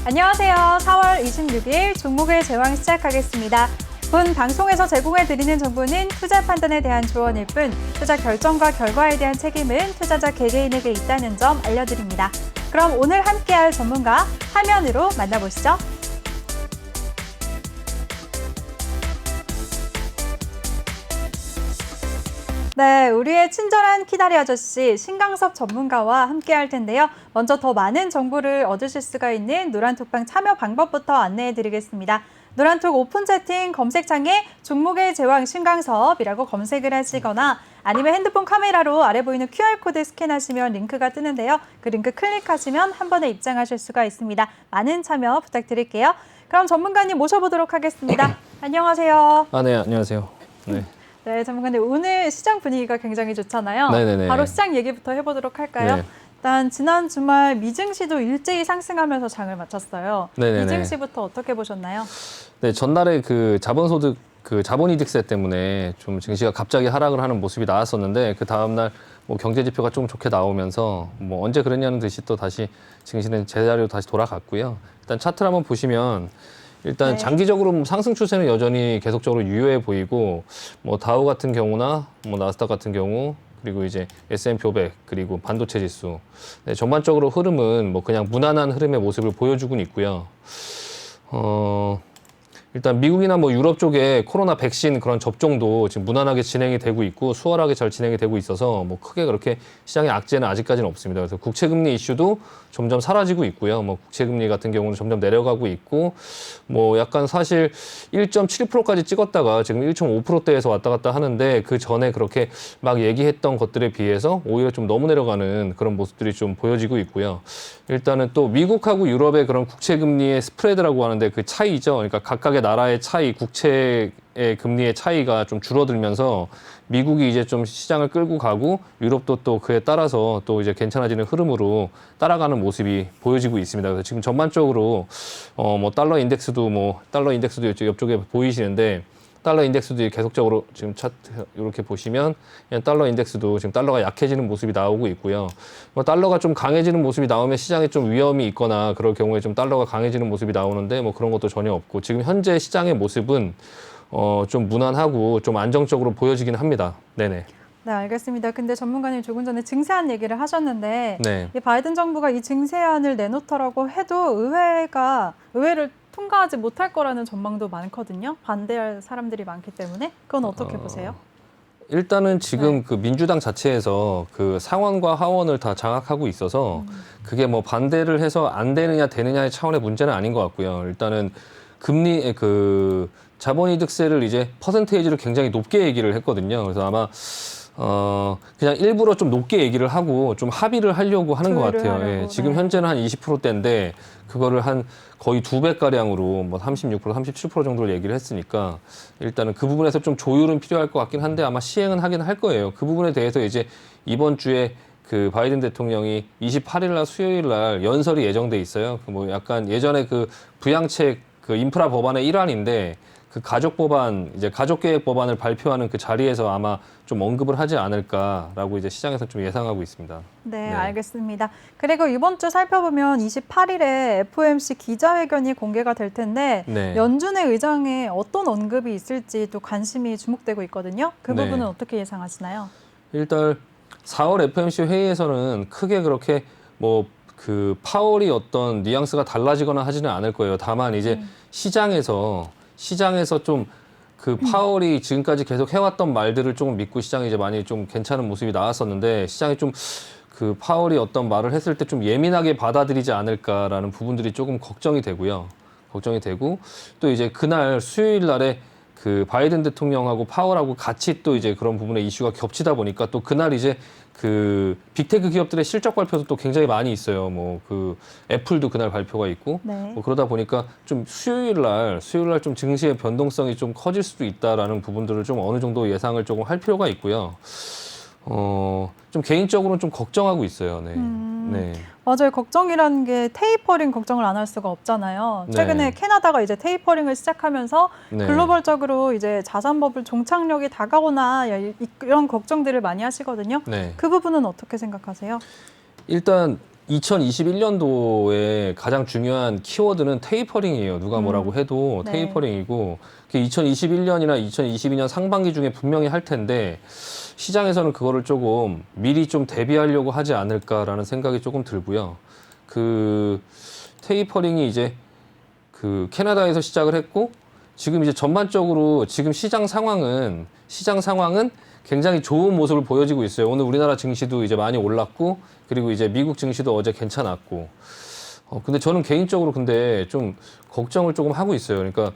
안녕하세요. 4월 26일 종목의 제왕 시작하겠습니다. 본 방송에서 제공해드리는 정보는 투자 판단에 대한 조언일 뿐 투자 결정과 결과에 대한 책임은 투자자 개개인에게 있다는 점 알려드립니다. 그럼 오늘 함께할 전문가 화면으로 만나보시죠. 네, 우리의 친절한 키다리 아저씨 신강섭 전문가와 함께할 텐데요. 먼저 더 많은 정보를 얻으실 수가 있는 노란톡방 참여 방법부터 안내해드리겠습니다. 노란톡 오픈 채팅 검색창에 종목의 제왕 신강섭이라고 검색을 하시거나 아니면 핸드폰 카메라로 아래 보이는 QR코드 스캔하시면 링크가 뜨는데요. 그 링크 클릭하시면 한 번에 입장하실 수가 있습니다. 많은 참여 부탁드릴게요. 그럼 전문가님 모셔보도록 하겠습니다. 안녕하세요. 네, 안녕하세요. 네. 네, 전문가님 오늘 시장 분위기가 굉장히 좋잖아요. 네네네. 바로 시장 얘기부터 해보도록 할까요? 네. 일단 지난 주말 미증시도 일제히 상승하면서 장을 마쳤어요. 네네네. 미증시부터 어떻게 보셨나요? 네, 전날에 그 자본소득 자본이득세 때문에 좀 증시가 갑자기 하락을 하는 모습이 나왔었는데 그 다음 날 뭐 경제 지표가 좀 좋게 나오면서 뭐 언제 그랬냐는 듯이 또 다시 증시는 제자리로 다시 돌아갔고요. 일단 차트를 한번 보시면 일단 네. 장기적으로 상승 추세는 여전히 계속적으로 유효해 보이고 뭐 다우 같은 경우나 뭐 나스닥 같은 경우 그리고 이제 S&P 500 그리고 반도체 지수 네, 전반적으로 흐름은 뭐 그냥 무난한 흐름의 모습을 보여주고 있고요. 일단 미국이나 뭐 유럽 쪽에 코로나 백신 그런 접종도 지금 무난하게 진행이 되고 있고 수월하게 잘 진행이 되고 있어서 뭐 크게 그렇게 시장의 악재는 아직까지는 없습니다. 그래서 국채금리 이슈도 점점 사라지고 있고요. 뭐 국채금리 같은 경우는 점점 내려가고 있고 뭐 약간 사실 1.7%까지 찍었다가 지금 1.5%대에서 왔다 갔다 하는데 그 전에 그렇게 막 얘기했던 것들에 비해서 오히려 좀 너무 내려가는 그런 모습들이 좀 보여지고 있고요. 일단은 또 미국하고 유럽의 그런 국채금리의 스프레드라고 하는데 그 차이죠. 그러니까 각각의 나라의 차이, 국채의 금리의 차이가 좀 줄어들면서 미국이 이제 좀 시장을 끌고 가고 유럽도 또 그에 따라서 또 이제 괜찮아지는 흐름으로 따라가는 모습이 보여지고 있습니다. 그래서 지금 전반적으로 뭐 달러 인덱스도 옆쪽에 보이시는데 달러 인덱스도 계속적으로 지금 차트 이렇게 보시면 그냥 달러 인덱스도 지금 달러가 약해지는 모습이 나오고 있고요. 뭐 달러가 좀 강해지는 모습이 나오면 시장에 좀 위험이 있거나 그럴 경우에 좀 달러가 강해지는 모습이 나오는데 뭐 그런 것도 전혀 없고 지금 현재 시장의 모습은 좀 무난하고 좀 안정적으로 보여지긴 합니다. 네네. 네, 알겠습니다. 근데 전문가님 조금 전에 증세안 얘기를 하셨는데 네. 이 바이든 정부가 이 증세안을 내놓더라고 해도 의회를 통과하지 못할 거라는 전망도 많거든요. 반대할 사람들이 많기 때문에 그건 어떻게 보세요? 일단은 지금 네. 그 민주당 자체에서 그 상원과 하원을 다 장악하고 있어서 그게 뭐 반대를 해서 안 되느냐 되느냐의 차원의 문제는 아닌 것 같고요. 일단은 금리 자본이득세를 이제 퍼센테이지를 굉장히 높게 얘기를 했거든요. 그래서 아마 그냥 일부러 좀 높게 얘기를 하고 좀 합의를 하려고 하는 것 같아요. 하려고, 예, 지금 네. 현재는 한 20%대인데 그거를 한 거의 2배가량으로 뭐 36%, 37% 정도를 얘기를 했으니까 일단은 그 부분에서 좀 조율은 필요할 것 같긴 한데 아마 시행은 하긴 할 거예요. 그 부분에 대해서 이제 이번 주에 그 바이든 대통령이 28일 날 수요일 날 연설이 예정돼 있어요. 그 뭐 약간 예전에 그 부양책 그 인프라 법안의 일환인데 그 가족 법안, 이제 가족계획 법안을 발표하는 그 자리에서 아마 좀 언급을 하지 않을까라고 이제 시장에서 좀 예상하고 있습니다. 네, 네. 알겠습니다. 그리고 이번 주 살펴보면 28일에 FOMC 기자회견이 공개가 될 텐데 네. 연준의 의장에 어떤 언급이 있을지 또 관심이 주목되고 있거든요. 그 네. 부분은 어떻게 예상하시나요? 일단 4월 FOMC 회의에서는 크게 그렇게 뭐 그 파월이 어떤 뉘앙스가 달라지거나 하지는 않을 거예요. 다만 이제 시장에서 좀 그 파월이 지금까지 계속 해왔던 말들을 조금 믿고 시장이 이제 많이 좀 괜찮은 모습이 나왔었는데 시장이 좀 그 파월이 어떤 말을 했을 때 좀 예민하게 받아들이지 않을까라는 부분들이 조금 걱정이 되고요. 걱정이 되고 또 이제 그날 수요일 날에 그 바이든 대통령하고 파월하고 같이 또 이제 그런 부분에 이슈가 겹치다 보니까 또 그날 이제 그 빅테크 기업들의 실적 발표도 또 굉장히 많이 있어요. 뭐 그 애플도 그날 발표가 있고 네. 뭐 그러다 보니까 좀 수요일 날 좀 증시의 변동성이 좀 커질 수도 있다라는 부분들을 좀 어느 정도 예상을 조금 할 필요가 있고요. 좀 개인적으로는 좀 걱정하고 있어요. 네. 네. 맞아요. 걱정이라는 게 테이퍼링 걱정을 안 할 수가 없잖아요. 최근에 네. 캐나다가 이제 테이퍼링을 시작하면서 네. 글로벌적으로 이제 자산버블 종착역이 다가오나 이런 걱정들을 많이 하시거든요. 네. 그 부분은 어떻게 생각하세요? 일단 2021년도에 가장 중요한 키워드는 테이퍼링이에요. 누가 뭐라고 해도 네. 테이퍼링이고 2021년이나 2022년 상반기 중에 분명히 할 텐데 시장에서는 그거를 조금 미리 좀 대비하려고 하지 않을까라는 생각이 조금 들고요. 그 테이퍼링이 이제 그 캐나다에서 시작을 했고 지금 이제 전반적으로 지금 시장 상황은 굉장히 좋은 모습을 보여지고 있어요. 오늘 우리나라 증시도 이제 많이 올랐고 그리고 이제 미국 증시도 어제 괜찮았고 근데 저는 개인적으로 근데 좀 걱정을 조금 하고 있어요. 그러니까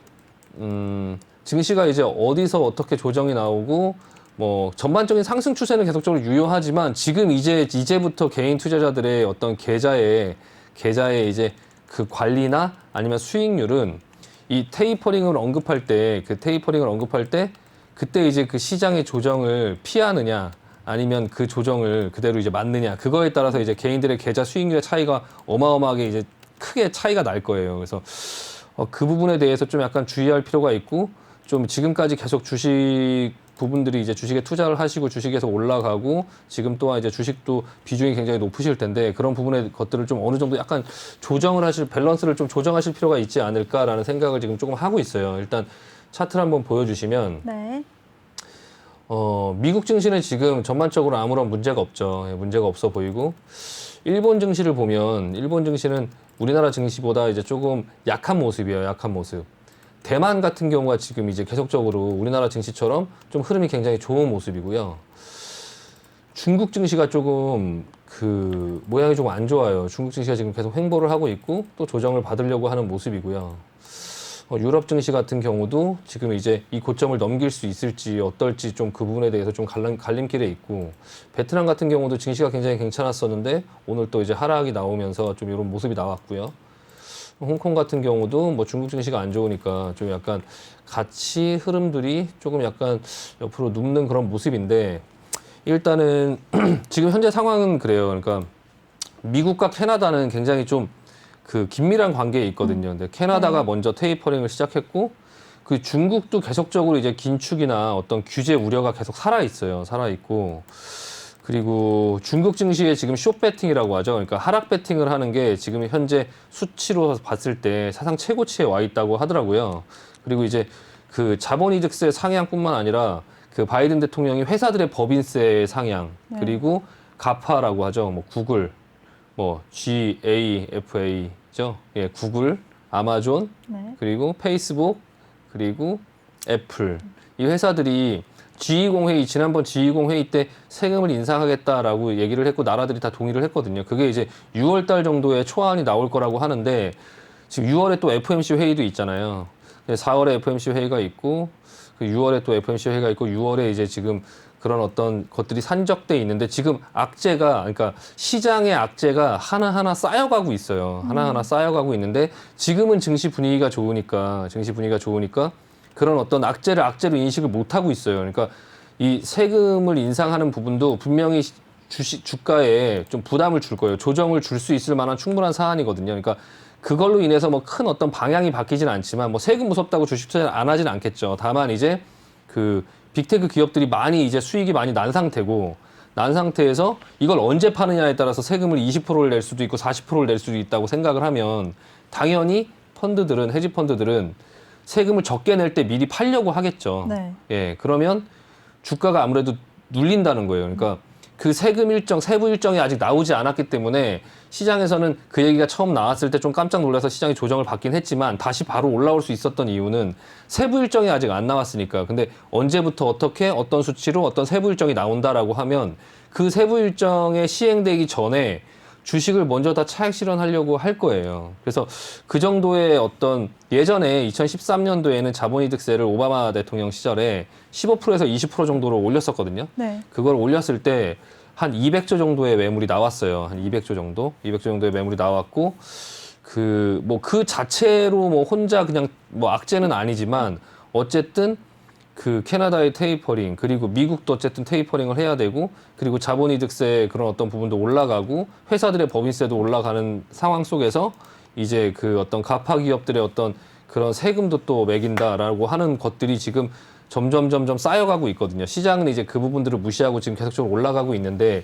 증시가 이제 어디서 어떻게 조정이 나오고 뭐 전반적인 상승 추세는 계속적으로 유효하지만 지금 이제부터 개인 투자자들의 어떤 계좌에 이제 그 관리나 아니면 수익률은 이 테이퍼링을 언급할 때 그때 이제 그 시장의 조정을 피하느냐 아니면 그 조정을 그대로 이제 맞느냐 그거에 따라서 이제 개인들의 계좌 수익률의 차이가 어마어마하게 이제 크게 차이가 날 거예요. 그래서 그 부분에 대해서 좀 약간 주의할 필요가 있고 좀 지금까지 계속 주식 부분들이 이제 주식에 투자를 하시고 주식에서 올라가고 지금 또한 이제 주식도 비중이 굉장히 높으실 텐데 그런 부분의 것들을 좀 어느 정도 약간 밸런스를 좀 조정하실 필요가 있지 않을까라는 생각을 지금 조금 하고 있어요. 일단 차트를 한번 보여주시면 네. 미국 증시는 지금 전반적으로 아무런 문제가 없죠. 문제가 없어 보이고 일본 증시를 보면 일본 증시는 우리나라 증시보다 이제 조금 약한 모습이에요. 약한 모습. 대만 같은 경우가 지금 이제 계속적으로 우리나라 증시처럼 좀 흐름이 굉장히 좋은 모습이고요. 중국 증시가 조금 그 모양이 조금 안 좋아요. 중국 증시가 지금 계속 횡보를 하고 있고 또 조정을 받으려고 하는 모습이고요. 유럽 증시 같은 경우도 지금 이제 이 고점을 넘길 수 있을지 어떨지 좀 그 부분에 대해서 좀 갈림길에 있고 베트남 같은 경우도 증시가 굉장히 괜찮았었는데 오늘 또 이제 하락이 나오면서 좀 이런 모습이 나왔고요. 홍콩 같은 경우도 뭐 중국 증시가 안 좋으니까 좀 약간 같이 흐름들이 조금 약간 옆으로 눕는 그런 모습인데 일단은 지금 현재 상황은 그래요. 그러니까 미국과 캐나다는 굉장히 좀 그 긴밀한 관계에 있거든요. 근데 캐나다가 먼저 테이퍼링을 시작했고 그 중국도 계속적으로 이제 긴축이나 어떤 규제 우려가 계속 살아 있어요. 살아 있고 그리고 중국 증시에 지금 숏 배팅이라고 하죠. 그러니까 하락 배팅을 하는 게 지금 현재 수치로 봤을 때 사상 최고치에 와 있다고 하더라고요. 그리고 이제 그 자본이득세 상향뿐만 아니라 그 바이든 대통령이 회사들의 법인세 상향 그리고 가파라고 하죠. 뭐 구글 뭐 GAFA죠. 예, 구글, 아마존, 그리고 페이스북, 그리고 애플. 이 회사들이 G20 회의, 지난번 G20 회의 때 세금을 인상하겠다라고 얘기를 했고 나라들이 다 동의를 했거든요. 그게 이제 6월 달 정도에 초안이 나올 거라고 하는데 지금 6월에 또 FMC 회의도 있잖아요. 4월에 FMC 회의가 있고 6월에 또 FMC 회의가 있고 6월에 이제 지금 그런 어떤 것들이 산적돼 있는데 지금 그러니까 시장의 악재가 하나하나 쌓여가고 있어요. 하나하나 쌓여가고 있는데 지금은 증시 분위기가 좋으니까 그런 어떤 악재로 인식을 못 하고 있어요. 그러니까 이 세금을 인상하는 부분도 분명히 주가에 좀 부담을 줄 거예요. 조정을 줄 수 있을 만한 충분한 사안이거든요. 그러니까 그걸로 인해서 뭐 큰 어떤 방향이 바뀌진 않지만 뭐 세금 무섭다고 주식 투자를 안 하진 않겠죠. 다만 이제 그 빅테크 기업들이 이제 수익이 많이 난 상태에서 이걸 언제 파느냐에 따라서 세금을 20%를 낼 수도 있고 40%를 낼 수도 있다고 생각을 하면 당연히 헤지 펀드들은 세금을 적게 낼 때 미리 팔려고 하겠죠. 네. 예, 그러면 주가가 아무래도 눌린다는 거예요. 그러니까 그 세금 일정, 세부 일정이 아직 나오지 않았기 때문에 시장에서는 그 얘기가 처음 나왔을 때 좀 깜짝 놀라서 시장이 조정을 받긴 했지만 다시 바로 올라올 수 있었던 이유는 세부 일정이 아직 안 나왔으니까. 근데 언제부터 어떻게 어떤 수치로 어떤 세부 일정이 나온다라고 하면 그 세부 일정에 시행되기 전에 주식을 먼저 다 차익 실현하려고 할 거예요. 그래서 그 정도의 어떤 예전에 2013년도에는 자본이득세를 오바마 대통령 시절에 15%에서 20% 정도로 올렸었거든요. 네. 그걸 올렸을 때 한 200조 정도의 매물이 나왔어요. 한 200조 정도의 매물이 나왔고 그 자체로 뭐 혼자 그냥 뭐 악재는 아니지만 어쨌든 그 캐나다의 테이퍼링 그리고 미국도 어쨌든 테이퍼링을 해야 되고 그리고 자본이득세 그런 어떤 부분도 올라가고 회사들의 법인세도 올라가는 상황 속에서 이제 그 어떤 가파 기업들의 어떤 그런 세금도 또 매긴다라고 하는 것들이 지금 점점 쌓여가고 있거든요. 시장은 이제 그 부분들을 무시하고 지금 계속적으로 올라가고 있는데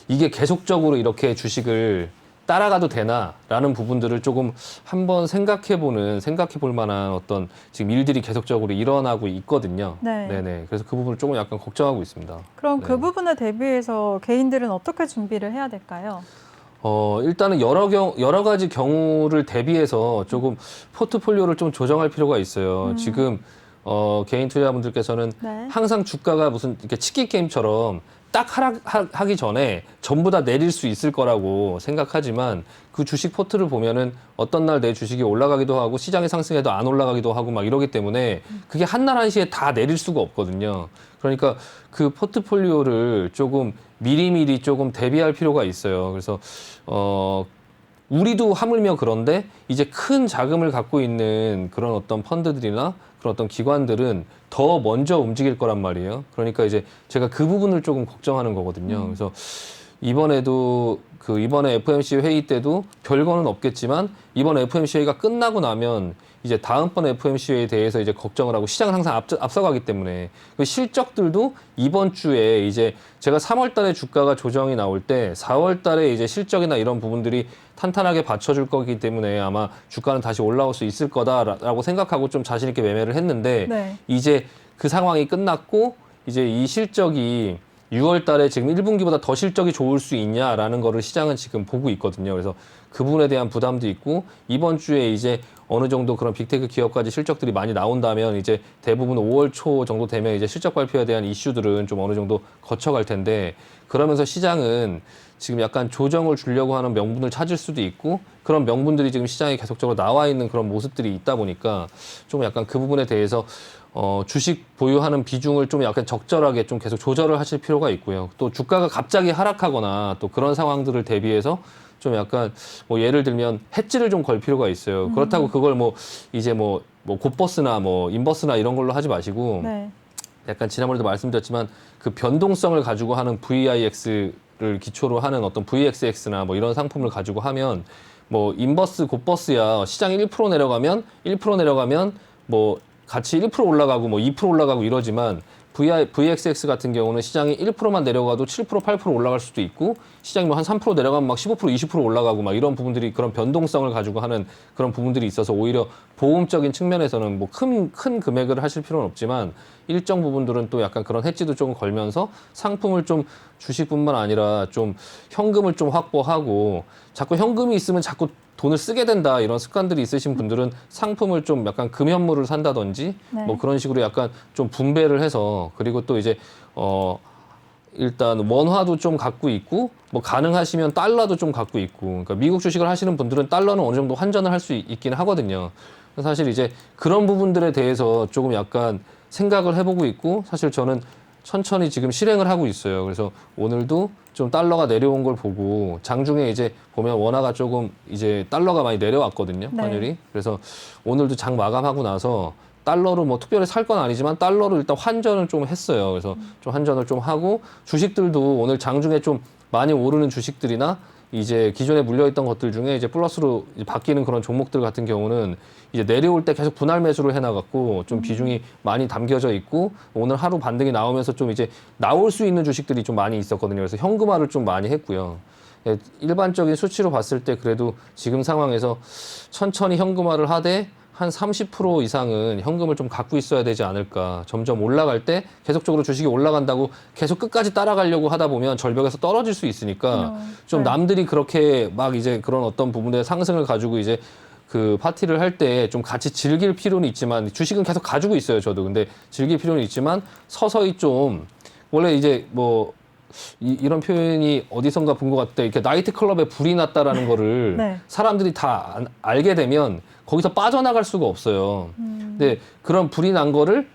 이게 계속적으로 이렇게 주식을 따라가도 되나라는 부분들을 조금 한번 생각해 볼 만한 어떤 지금 일들이 계속적으로 일어나고 있거든요. 네. 네네. 그래서 그 부분을 조금 약간 걱정하고 있습니다. 그럼 네. 그 부분에 대비해서 개인들은 어떻게 준비를 해야 될까요? 일단은 여러 가지 경우를 대비해서 조금 포트폴리오를 좀 조정할 필요가 있어요. 지금 개인 투자자분들께서는 네. 항상 주가가 무슨 이렇게 치킨 게임처럼 딱 하락하기 전에 전부 다 내릴 수 있을 거라고 생각하지만 그 주식 포트를 보면은 어떤 날 내 주식이 올라가기도 하고 시장이 상승해도 안 올라가기도 하고 막 이러기 때문에 그게 한날 한시에 다 내릴 수가 없거든요. 그러니까 그 포트폴리오를 조금 미리미리 조금 대비할 필요가 있어요. 그래서 우리도 하물며 그런데 이제 큰 자금을 갖고 있는 그런 어떤 펀드들이나 그런 어떤 기관들은 더 먼저 움직일 거란 말이에요. 그러니까 이제 제가 그 부분을 조금 걱정하는 거거든요. 그래서 이번에 FOMC 회의 때도 별거는 없겠지만 이번 FOMC 회의가 끝나고 나면 이제 다음번 FOMC 회의에 대해서 이제 걱정을 하고 시장은 항상 앞서가기 때문에 그 실적들도 이번 주에 이제 제가 3월 달에 주가가 조정이 나올 때 4월 달에 이제 실적이나 이런 부분들이 탄탄하게 받쳐줄 거기 때문에 아마 주가는 다시 올라올 수 있을 거다라고 생각하고 좀 자신 있게 매매를 했는데 네. 이제 그 상황이 끝났고 이제 이 실적이 6월 달에 지금 1분기보다 더 실적이 좋을 수 있냐라는 거를 시장은 지금 보고 있거든요. 그래서 그 부분에 대한 부담도 있고 이번 주에 이제 어느 정도 그런 빅테크 기업까지 실적들이 많이 나온다면 이제 대부분 5월 초 정도 되면 이제 실적 발표에 대한 이슈들은 좀 어느 정도 거쳐갈 텐데 그러면서 시장은 지금 약간 조정을 주려고 하는 명분을 찾을 수도 있고 그런 명분들이 지금 시장에 계속적으로 나와 있는 그런 모습들이 있다 보니까 좀 약간 그 부분에 대해서 주식 보유하는 비중을 좀 약간 적절하게 좀 계속 조절을 하실 필요가 있고요. 또 주가가 갑자기 하락하거나 또 그런 상황들을 대비해서 좀 약간 뭐 예를 들면 해지를 좀 걸 필요가 있어요. 그렇다고 그걸 뭐 이제 뭐 곧버스나 뭐 인버스나 이런 걸로 하지 마시고 네. 약간 지난번에도 말씀드렸지만 그 변동성을 가지고 하는 VIX를 기초로 하는 어떤 VXX나 뭐 이런 상품을 가지고 하면 뭐 인버스 곧버스야 시장이 1% 내려가면 뭐 같이 1% 올라가고 뭐 2% 올라가고 이러지만 VXX 같은 경우는 시장이 1%만 내려가도 7%, 8% 올라갈 수도 있고 시장이 뭐 한 3% 내려가면 막 15%, 20% 올라가고 막 이런 부분들이 그런 변동성을 가지고 하는 그런 부분들이 있어서 오히려 보험적인 측면에서는 뭐 큰 금액을 하실 필요는 없지만 일정 부분들은 또 약간 그런 해지도 좀 걸면서 상품을 좀 주식뿐만 아니라 좀 현금을 좀 확보하고 자꾸 현금이 있으면 자꾸 돈을 쓰게 된다 이런 습관들이 있으신 분들은 상품을 좀 약간 금연물을 산다든지 네. 뭐 그런 식으로 약간 좀 분배를 해서 그리고 또 이제 일단 원화도 좀 갖고 있고 뭐 가능하시면 달러도 좀 갖고 있고 그러니까 미국 주식을 하시는 분들은 달러는 어느 정도 환전을 할 수 있긴 하거든요. 사실 이제 그런 부분들에 대해서 조금 약간 생각을 해보고 있고 사실 저는 천천히 지금 실행을 하고 있어요. 그래서 오늘도 좀 달러가 내려온 걸 보고 장중에 이제 보면 원화가 조금 이제 달러가 많이 내려왔거든요. 네. 환율이. 그래서 오늘도 장 마감하고 나서 달러로 뭐 특별히 살 건 아니지만 달러로 일단 환전을 좀 했어요. 그래서 좀 환전을 좀 하고 주식들도 오늘 장중에 좀 많이 오르는 주식들이나 이제 기존에 물려있던 것들 중에 이제 플러스로 이제 바뀌는 그런 종목들 같은 경우는 이제 내려올 때 계속 분할 매수를 해나갔고 좀 비중이 많이 담겨져 있고 오늘 하루 반등이 나오면서 좀 이제 나올 수 있는 주식들이 좀 많이 있었거든요. 그래서 현금화를 좀 많이 했고요. 예, 일반적인 수치로 봤을 때 그래도 지금 상황에서 천천히 현금화를 하되 한 30% 이상은 현금을 좀 갖고 있어야 되지 않을까. 점점 올라갈 때 계속적으로 주식이 올라간다고 계속 끝까지 따라가려고 하다 보면 절벽에서 떨어질 수 있으니까 좀 네. 남들이 그렇게 막 이제 그런 어떤 부분의 상승을 가지고 이제 그 파티를 할 때 좀 같이 즐길 필요는 있지만 주식은 계속 가지고 있어요, 저도. 근데 즐길 필요는 있지만 서서히 좀 원래 이제 뭐 이런 표현이 어디선가 본 것 같다. 이렇게 나이트클럽에 불이 났다라는 거를 네. 사람들이 다 알게 되면 거기서 빠져나갈 수가 없어요. 근데 그런 불이 난 거를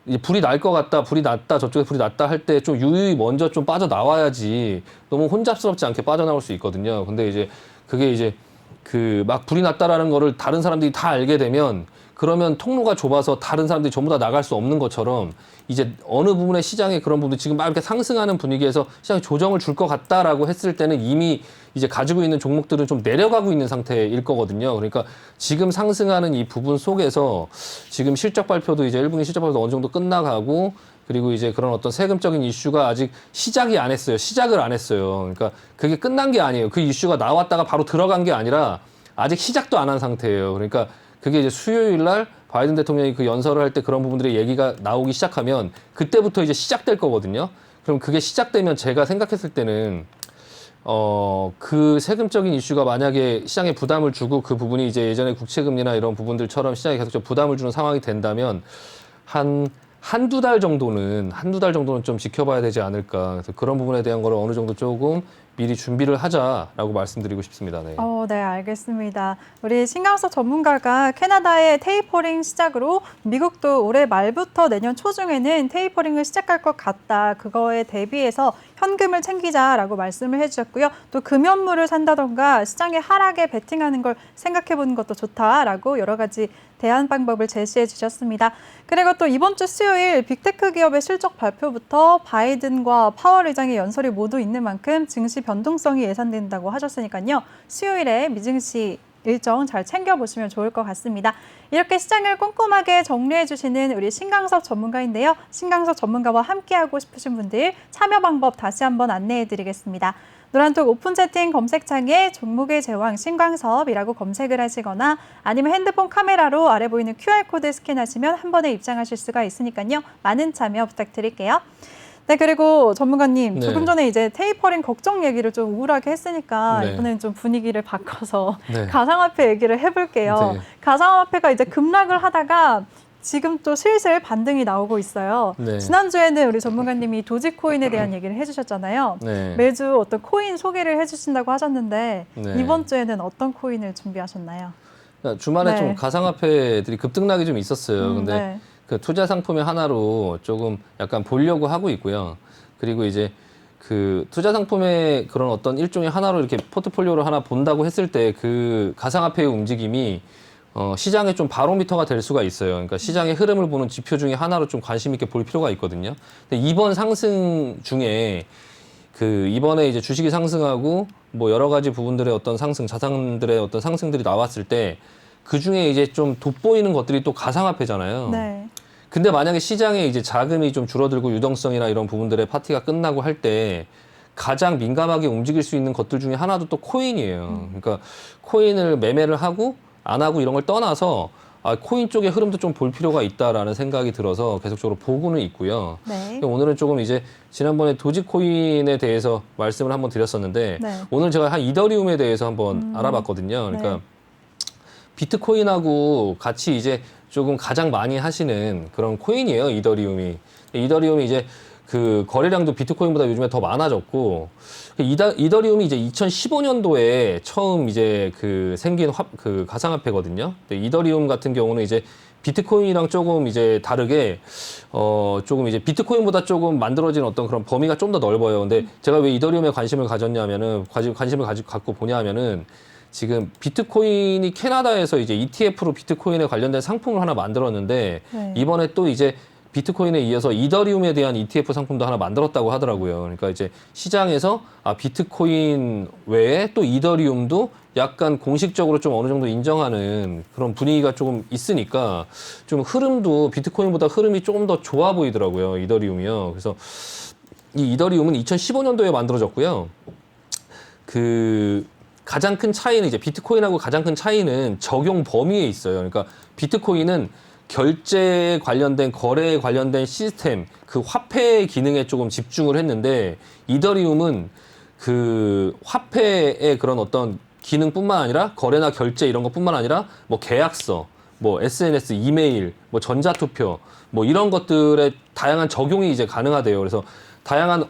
이제 불이 날 것 같다, 불이 났다, 저쪽에 불이 났다 할 때 좀 유유히 먼저 좀 빠져나와야지 너무 혼잡스럽지 않게 빠져나올 수 있거든요. 근데 이제 그게 이제 그 막 불이 났다라는 거를 다른 사람들이 다 알게 되면 그러면 통로가 좁아서 다른 사람들이 전부 다 나갈 수 없는 것처럼 이제 어느 부분의 시장에 그런 부분들 지금 막 이렇게 상승하는 분위기에서 시장이 조정을 줄 것 같다라고 했을 때는 이미 이제 가지고 있는 종목들은 좀 내려가고 있는 상태일 거거든요. 그러니까 지금 상승하는 이 부분 속에서 지금 실적 발표도 이제 1분기 실적 발표도 어느 정도 끝나가고 그리고 이제 그런 어떤 세금적인 이슈가 아직 시작을 안 했어요. 그러니까 그게 끝난 게 아니에요. 그 이슈가 나왔다가 바로 들어간 게 아니라 아직 시작도 안 한 상태예요. 그러니까 그게 이제 수요일 날 바이든 대통령이 그 연설을 할 때 그런 부분들의 얘기가 나오기 시작하면 그때부터 이제 시작될 거거든요. 그럼 그게 시작되면 제가 생각했을 때는 그 세금적인 이슈가 만약에 시장에 부담을 주고 그 부분이 이제 예전에 국채금리나 이런 부분들처럼 시장에 계속 좀 부담을 주는 상황이 된다면 한두 달 정도는 좀 지켜봐야 되지 않을까. 그래서 그런 부분에 대한 거를 어느 정도 조금 미리 준비를 하자라고 말씀드리고 싶습니다. 네. 네, 알겠습니다. 우리 신강석 전문가가 캐나다의 테이퍼링 시작으로 미국도 올해 말부터 내년 초중에는 테이퍼링을 시작할 것 같다. 그거에 대비해서 현금을 챙기자라고 말씀을 해주셨고요. 또 금연물을 산다던가 시장의 하락에 베팅하는 걸 생각해 보는 것도 좋다라고 여러 가지 대안 방법을 제시해 주셨습니다. 그리고 또 이번 주 수요일 빅테크 기업의 실적 발표부터 바이든과 파월 의장의 연설이 모두 있는 만큼 증시 변동성이 예상된다고 하셨으니까요. 수요일에 미증시 일정 잘 챙겨보시면 좋을 것 같습니다. 이렇게 시장을 꼼꼼하게 정리해 주시는 우리 신강석 전문가인데요. 신강석 전문가와 함께하고 싶으신 분들 참여 방법 다시 한번 안내해 드리겠습니다. 노란톡 오픈 채팅 검색창에 종목의 제왕 신광섭이라고 검색을 하시거나 아니면 핸드폰 카메라로 아래 보이는 QR코드 스캔하시면 한 번에 입장하실 수가 있으니까요. 많은 참여 부탁드릴게요. 네, 그리고 전문가님, 네. 조금 전에 이제 테이퍼링 걱정 얘기를 좀 우울하게 했으니까 네. 이번에는 좀 분위기를 바꿔서 네. 가상화폐 얘기를 해볼게요. 네. 가상화폐가 이제 급락을 하다가 지금 또 슬슬 반등이 나오고 있어요. 네. 지난주에는 우리 전문가님이 도지코인에 대한 얘기를 해주셨잖아요. 네. 매주 어떤 코인 소개를 해주신다고 하셨는데 네. 이번 주에는 어떤 코인을 준비하셨나요? 그러니까 주말에 네. 좀 가상화폐들이 급등락이 좀 있었어요. 근데 네. 그 투자 상품의 하나로 조금 약간 보려고 하고 있고요. 그리고 이제 그 투자 상품의 그런 어떤 일종의 하나로 이렇게 포트폴리오를 하나 본다고 했을 때 그 가상화폐의 움직임이 시장의 좀 바로미터가 될 수가 있어요. 그러니까 시장의 흐름을 보는 지표 중에 하나로 좀 관심 있게 볼 필요가 있거든요. 근데 이번 상승 중에 그 이번에 이제 주식이 상승하고 뭐 여러 가지 부분들의 어떤 상승, 자산들의 어떤 상승들이 나왔을 때 그 중에 이제 좀 돋보이는 것들이 또 가상화폐잖아요. 네. 근데 만약에 시장에 이제 자금이 좀 줄어들고 유동성이나 이런 부분들의 파티가 끝나고 할 때 가장 민감하게 움직일 수 있는 것들 중에 하나도 또 코인이에요. 그러니까 코인을 매매를 하고 안 하고 이런 걸 떠나서 코인 쪽의 흐름도 좀 볼 필요가 있다라는 생각이 들어서 계속적으로 보고는 있고요. 네. 오늘은 조금 이제 지난번에 도지코인에 대해서 말씀을 한번 드렸었는데 네. 오늘 제가 한 이더리움에 대해서 한번 알아봤거든요. 그러니까 네. 비트코인하고 같이 이제 조금 가장 많이 하시는 그런 코인이에요, 이더리움이. 이더리움이 이제 그 거래량도 비트코인보다 요즘에 더 많아졌고, 이더리움이 이제 2015년도에 처음 이제 그 생긴 그 가상화폐거든요. 근데 이더리움 같은 경우는 이제 비트코인이랑 조금 이제 다르게 조금 이제 비트코인보다 조금 만들어진 어떤 그런 범위가 좀 더 넓어요. 근데 제가 왜 이더리움에 관심을 가졌냐면은 갖고 보냐면은 지금 비트코인이 캐나다에서 이제 ETF로 비트코인에 관련된 상품을 하나 만들었는데 네. 이번에 또 이제 비트코인에 이어서 이더리움에 대한 ETF 상품도 하나 만들었다고 하더라고요. 그러니까 이제 시장에서 비트코인 외에 또 이더리움도 약간 공식적으로 좀 어느 정도 인정하는 그런 분위기가 조금 있으니까 좀 흐름도 비트코인보다 흐름이 조금 더 좋아 보이더라고요. 이더리움이요. 그래서 이 이더리움은 2015년도에 만들어졌고요. 그 가장 큰 차이는 이제 비트코인하고 가장 큰 차이는 적용 범위에 있어요. 그러니까 비트코인은 결제에 관련된 거래에 관련된 시스템, 그 화폐 기능에 조금 집중을 했는데 이더리움은 그 화폐의 그런 어떤 기능뿐만 아니라 거래나 결제 이런 것뿐만 아니라 뭐 계약서, 뭐 SNS, 이메일, 뭐 전자투표, 뭐 이런 것들의 다양한 적용이 이제 가능하대요. 그래서 다양한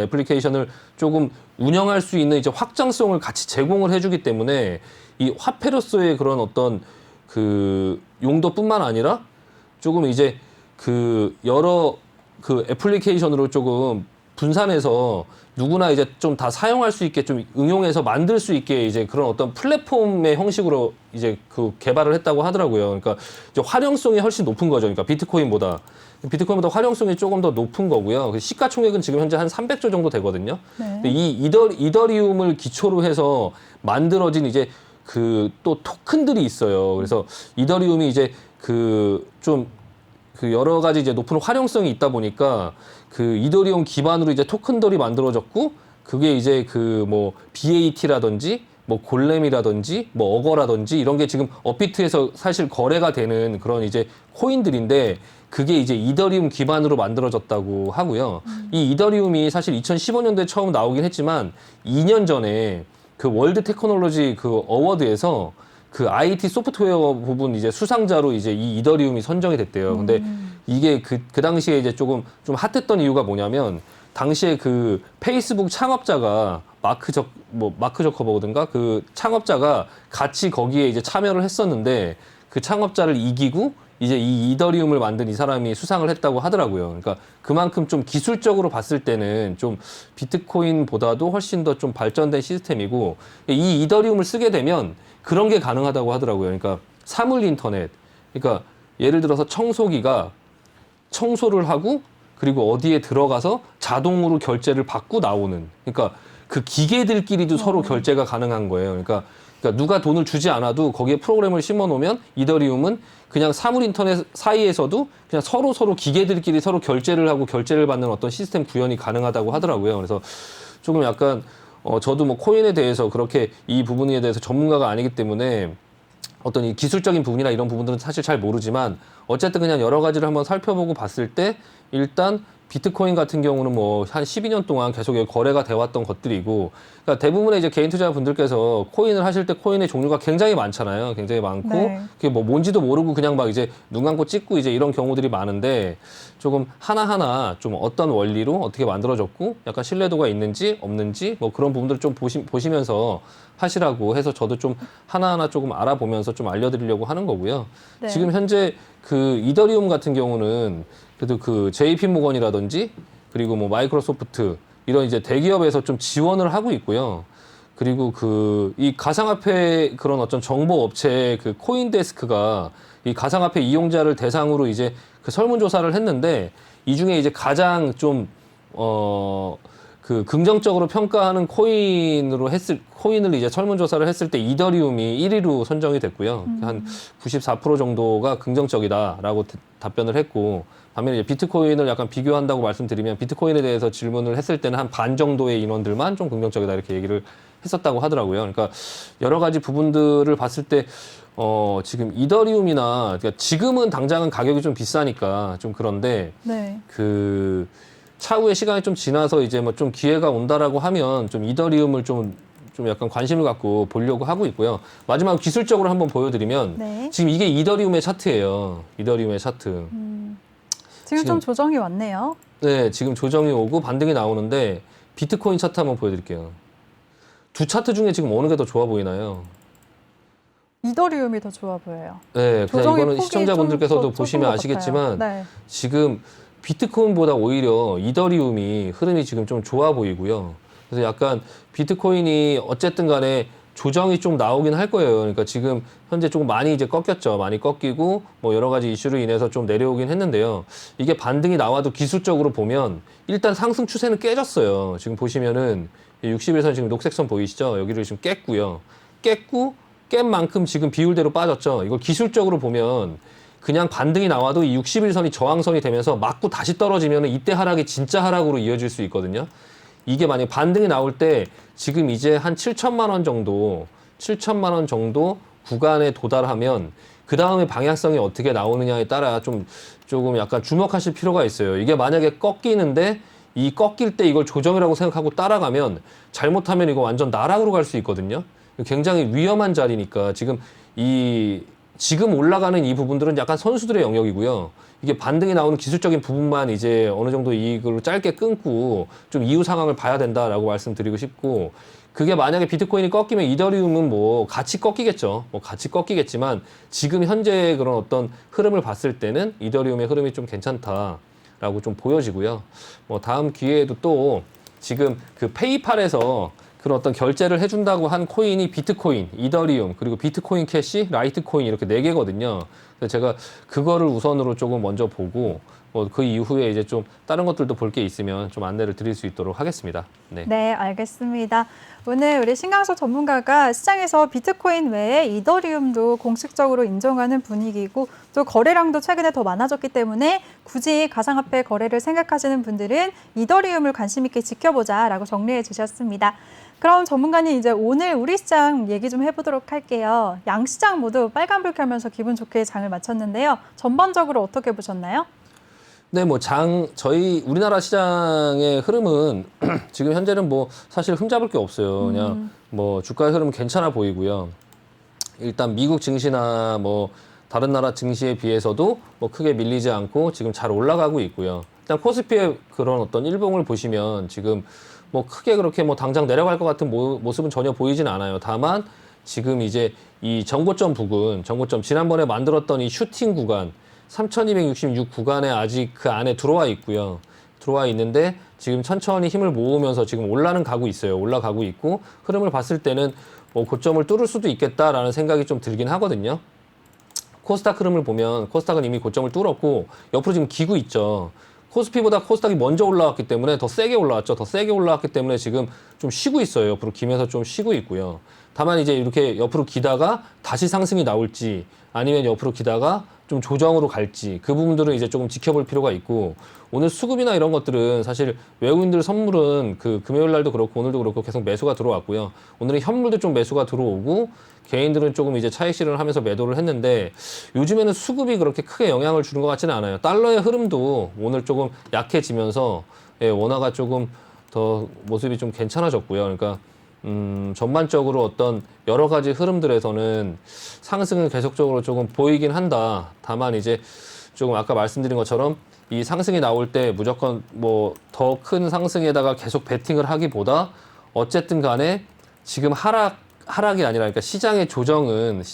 애플리케이션을 조금 운영할 수 있는 이제 확장성을 같이 제공을 해주기 때문에 이 화폐로서의 그런 어떤 그 용도뿐만 아니라 조금 이제 그 여러 그 애플리케이션으로 조금 분산해서 누구나 이제 좀 다 사용할 수 있게 좀 응용해서 만들 수 있게 이제 그런 어떤 플랫폼의 형식으로 이제 그 개발을 했다고 하더라고요. 그러니까 이제 활용성이 훨씬 높은 거죠. 그러니까 비트코인보다 활용성이 조금 더 높은 거고요. 시가총액은 지금 현재 한 300조 정도 되거든요. 네. 근데 이 이더리움을 기초로 해서 만들어진 이제 그 또 토큰들이 있어요. 그래서 이더리움이 이제 그 좀 그 여러 가지 이제 높은 활용성이 있다 보니까 그 이더리움 기반으로 이제 토큰들이 만들어졌고 그게 이제 그 뭐 BAT라든지 뭐 골렘이라든지 뭐 어거라든지 이런 게 지금 업비트에서 사실 거래가 되는 그런 이제 코인들인데 그게 이제 이더리움 기반으로 만들어졌다고 하고요. 이 이더리움이 사실 2015년도에 처음 나오긴 했지만 2년 전에 그 월드 테크놀로지 그 어워드에서 그 IT 소프트웨어 부분 이제 수상자로 이제 이 이더리움이 선정이 됐대요. 근데 이게 그 당시에 이제 조금 좀 핫했던 이유가 뭐냐면 당시에 그 페이스북 창업자가 마크 저커버그든가 그 창업자가 같이 거기에 이제 참여를 했었는데 그 창업자를 이기고 이제 이 이더리움을 만든 이 사람이 수상을 했다고 하더라고요. 그러니까 그만큼 좀 기술적으로 봤을 때는 좀 비트코인보다도 훨씬 더 좀 발전된 시스템이고 이 이더리움을 쓰게 되면 그런 게 가능하다고 하더라고요. 그러니까 사물 인터넷. 그러니까 예를 들어서 청소기가 청소를 하고 그리고 어디에 들어가서 자동으로 결제를 받고 나오는. 그러니까 그 기계들끼리도 서로 결제가 가능한 거예요. 그러니까 누가 돈을 주지 않아도 거기에 프로그램을 심어 놓으면 이더리움은 그냥 사물 인터넷 사이에서도 그냥 서로 기계들끼리 서로 결제를 하고 결제를 받는 어떤 시스템 구현이 가능하다고 하더라고요. 그래서 조금 약간 저도 뭐 코인에 대해서 그렇게 이 부분에 대해서 전문가가 아니기 때문에 어떤 이 기술적인 부분이나 이런 부분들은 사실 잘 모르지만 어쨌든 그냥 여러 가지를 한번 살펴보고 봤을 때 일단 비트코인 같은 경우는 뭐 한 12년 동안 계속 거래가 돼 왔던 것들이고 그러니까 대부분의 이제 개인 투자분들께서 코인을 하실 때 코인의 종류가 굉장히 많잖아요. 굉장히 많고 네. 그게 뭐 뭔지도 모르고 그냥 막 이제 눈 감고 찍고 이제 이런 경우들이 많은데 조금 하나하나 좀 어떤 원리로 어떻게 만들어졌고 약간 신뢰도가 있는지 없는지 뭐 그런 부분들을 좀 보시면서 하시라고 해서 저도 좀 하나하나 조금 알아보면서 좀 알려드리려고 하는 거고요. 네. 지금 현재 그 이더리움 같은 경우는 그래도 그 JP 모건이라든지 그리고 뭐 마이크로소프트 이런 이제 대기업에서 좀 지원을 하고 있고요. 그리고 그 이 가상화폐 그런 어떤 정보 업체 그 코인데스크가 이 가상화폐 이용자를 대상으로 이제 그 설문조사를 했는데 이 중에 이제 가장 좀 그 긍정적으로 평가하는 코인을 이제 설문조사를 했을 때 이더리움이 1위로 선정이 됐고요. 한 94% 정도가 긍정적이다라고 답변을 했고, 반면에 이제 비트코인을 약간 비교한다고 말씀드리면 비트코인에 대해서 질문을 했을 때는 한 반 정도의 인원들만 좀 긍정적이다 이렇게 얘기를 했었다고 하더라고요. 그러니까 여러 가지 부분들을 봤을 때 지금 이더리움이나 그러니까 지금은 당장은 가격이 좀 비싸니까 좀 그런데 네. 그 차후에 시간이 좀 지나서 이제 뭐 좀 기회가 온다라고 하면 좀 이더리움을 좀 약간 관심을 갖고 보려고 하고 있고요. 마지막 기술적으로 한번 보여드리면 네. 지금 이게 이더리움의 차트예요. 이더리움의 차트. 지금 좀 조정이 왔네요. 네, 지금 조정이 오고 반등이 나오는데 비트코인 차트 한번 보여드릴게요. 두 차트 중에 지금 어느 게 더 좋아 보이나요? 이더리움이 더 좋아 보여요. 네, 그냥 조정의 이거는 폭이 시청자분들께서도 좀 보시면 좁은 것 아시겠지만 같아요. 네. 지금 비트코인보다 오히려 이더리움이 흐름이 지금 좀 좋아 보이고요. 그래서 약간 비트코인이 어쨌든 간에 조정이 좀 나오긴 할 거예요. 그러니까 지금 현재 조금 많이 이제 꺾였죠. 많이 꺾이고 뭐 여러 가지 이슈로 인해서 좀 내려오긴 했는데요. 이게 반등이 나와도 기술적으로 보면 일단 상승 추세는 깨졌어요. 지금 보시면은 60일선 지금 녹색선 보이시죠? 여기를 지금 깼고요. 깬 만큼 지금 비율대로 빠졌죠. 이걸 기술적으로 보면 그냥 반등이 나와도 이 60일선이 저항선이 되면서 맞고 다시 떨어지면 이때 하락이 진짜 하락으로 이어질 수 있거든요. 이게 만약 반등이 나올 때 지금 이제 한 7천만 원 정도 구간에 도달하면 그 다음에 방향성이 어떻게 나오느냐에 따라 조금 약간 주목하실 필요가 있어요. 이게 만약에 꺾이는데 이 꺾일 때 이걸 조정이라고 생각하고 따라가면 잘못하면 이거 완전 나락으로 갈 수 있거든요. 굉장히 위험한 자리니까 지금 올라가는 이 부분들은 약간 선수들의 영역이고요. 이게 반등이 나오는 기술적인 부분만 이제 어느 정도 이걸 짧게 끊고 좀 이후 상황을 봐야 된다라고 말씀드리고 싶고, 그게 만약에 비트코인이 꺾이면 이더리움은 뭐 같이 꺾이겠죠. 뭐 같이 꺾이겠지만 지금 현재 그런 어떤 흐름을 봤을 때는 이더리움의 흐름이 좀 괜찮다라고 좀 보여지고요. 뭐 다음 기회에도 또 지금 그 페이팔에서 그런 어떤 결제를 해준다고 한 코인이 비트코인, 이더리움, 그리고 비트코인 캐시, 라이트코인 이렇게 4개거든요. 그래서 제가 그거를 우선으로 조금 먼저 보고 뭐 그 이후에 이제 좀 다른 것들도 볼 게 있으면 좀 안내를 드릴 수 있도록 하겠습니다. 네. 네, 알겠습니다. 오늘 우리 신강석 전문가가 시장에서 비트코인 외에 이더리움도 공식적으로 인정하는 분위기고 또 거래량도 최근에 더 많아졌기 때문에 굳이 가상화폐 거래를 생각하시는 분들은 이더리움을 관심 있게 지켜보자라고 정리해 주셨습니다. 그럼 전문가님 이제 오늘 우리 시장 얘기 좀 해보도록 할게요. 양시장 모두 빨간불 켜면서 기분 좋게 장을 마쳤는데요. 전반적으로 어떻게 보셨나요? 네, 뭐 저희 우리나라 시장의 흐름은 지금 현재는 뭐 사실 흠잡을 게 없어요. 그냥 뭐 주가의 흐름은 괜찮아 보이고요. 일단 미국 증시나 뭐 다른 나라 증시에 비해서도 뭐 크게 밀리지 않고 지금 잘 올라가고 있고요. 일단 코스피의 그런 어떤 일봉을 보시면 지금 뭐 크게 그렇게 뭐 당장 내려갈 것 같은 모습은 전혀 보이진 않아요. 다만 지금 이제 이 정고점 부근, 지난번에 만들었던 이 슈팅 구간 3,266 구간에 아직 그 안에 들어와 있고요. 들어와 있는데 지금 천천히 힘을 모으면서 지금 올라가고 있어요. 올라가고 있고 흐름을 봤을 때는 뭐 고점을 뚫을 수도 있겠다라는 생각이 좀 들긴 하거든요. 코스닥 흐름을 보면 코스닥은 이미 고점을 뚫었고 옆으로 지금 기고 있죠. 코스피보다 코스닥이 먼저 올라왔기 때문에 더 세게 올라왔죠. 더 세게 올라왔기 때문에 지금 좀 쉬고 있어요. 옆으로 기면서 좀 쉬고 있고요. 다만 이제 이렇게 옆으로 기다가 다시 상승이 나올지 아니면 옆으로 기다가 좀 조정으로 갈지 그 부분들은 이제 조금 지켜볼 필요가 있고 오늘 수급이나 이런 것들은 사실 외국인들 선물은 그 금요일 날도 그렇고 오늘도 그렇고 계속 매수가 들어왔고요. 오늘은 현물도 좀 매수가 들어오고 개인들은 조금 이제 차익 실현을 하면서 매도를 했는데 요즘에는 수급이 그렇게 크게 영향을 주는 것 같지는 않아요. 달러의 흐름도 오늘 조금 약해지면서 예, 원화가 조금 더 모습이 좀 괜찮아졌고요. 그러니까 전반적으로 어떤 여러 가지 흐름들에서는 상승은 계속적으로 조금 보이긴 한다. 다만 이제 조금 아까 말씀드린 것처럼 이 상승이 나올 때 무조건 뭐 더 큰 상승에다가 계속 베팅을 하기보다 어쨌든 간에 지금 하락이 아니라 그러니까 시장의 조정은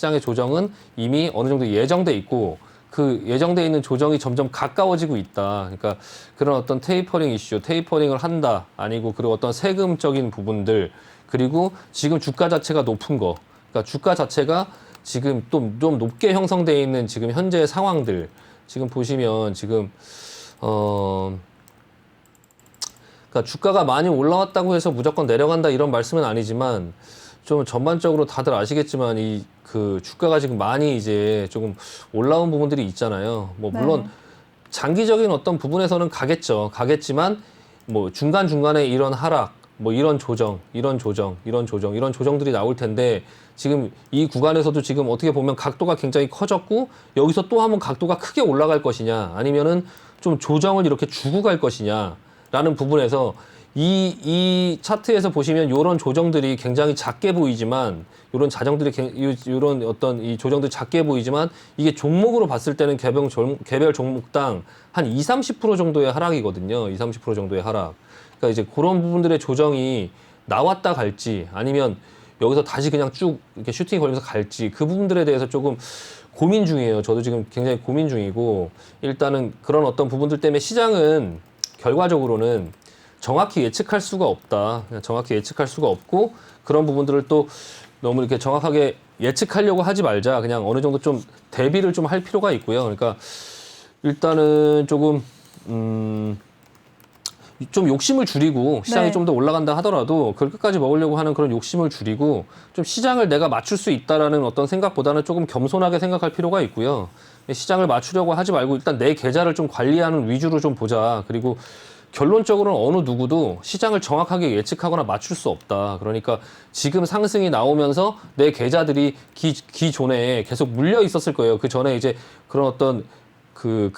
이미 어느 정도 예정돼 있고 그 예정돼 있는 조정이 점점 가까워지고 있다. 그러니까 그런 어떤 테이퍼링을 한다. 아니고 그리고 어떤 세금적인 부분들 그리고 지금 주가 자체가 높은 거, 그러니까 주가 자체가 지금 또 좀 높게 형성되어 있는 지금 현재 상황들 지금 보시면 지금 그러니까 주가가 많이 올라왔다고 해서 무조건 내려간다 이런 말씀은 아니지만 좀 전반적으로 다들 아시겠지만 이 그 주가가 지금 많이 이제 조금 올라온 부분들이 있잖아요. 뭐 물론 네. 장기적인 어떤 부분에서는 가겠지만 뭐 중간중간에 이런 하락 뭐 이런 조정들이 나올 텐데 지금 이 구간에서도 지금 어떻게 보면 각도가 굉장히 커졌고 여기서 또 한번 각도가 크게 올라갈 것이냐 아니면은 좀 조정을 이렇게 주고 갈 것이냐라는 부분에서 이 차트에서 보시면 이런 조정들이 굉장히 작게 보이지만 이런 어떤 이 조정들이 작게 보이지만 이게 종목으로 봤을 때는 개별 종목당 한 20-30% 정도의 하락이거든요. 20-30% 정도의 하락. 그러니까 이제 그런 부분들의 조정이 나왔다 갈지 아니면 여기서 다시 그냥 쭉 이렇게 슈팅이 걸리면서 갈지 그 부분들에 대해서 조금 고민 중이에요. 저도 지금 굉장히 고민 중이고 일단은 그런 어떤 부분들 때문에 시장은 결과적으로는 정확히 예측할 수가 없다. 정확히 예측할 수가 없고 그런 부분들을 또 너무 이렇게 정확하게 예측하려고 하지 말자. 그냥 어느 정도 좀 대비를 좀 할 필요가 있고요. 그러니까 일단은 조금 좀 욕심을 줄이고 시장이 네. 좀 더 올라간다 하더라도 그걸 끝까지 먹으려고 하는 그런 욕심을 줄이고 좀 시장을 내가 맞출 수 있다라는 어떤 생각보다는 조금 겸손하게 생각할 필요가 있고요. 시장을 맞추려고 하지 말고 일단 내 계좌를 좀 관리하는 위주로 좀 보자. 그리고 결론적으로는 어느 누구도 시장을 정확하게 예측하거나 맞출 수 없다. 그러니까 지금 상승이 나오면서 내 계좌들이 기존에 계속 물려 있었을 거예요. 그 전에 이제 그런 어떤 그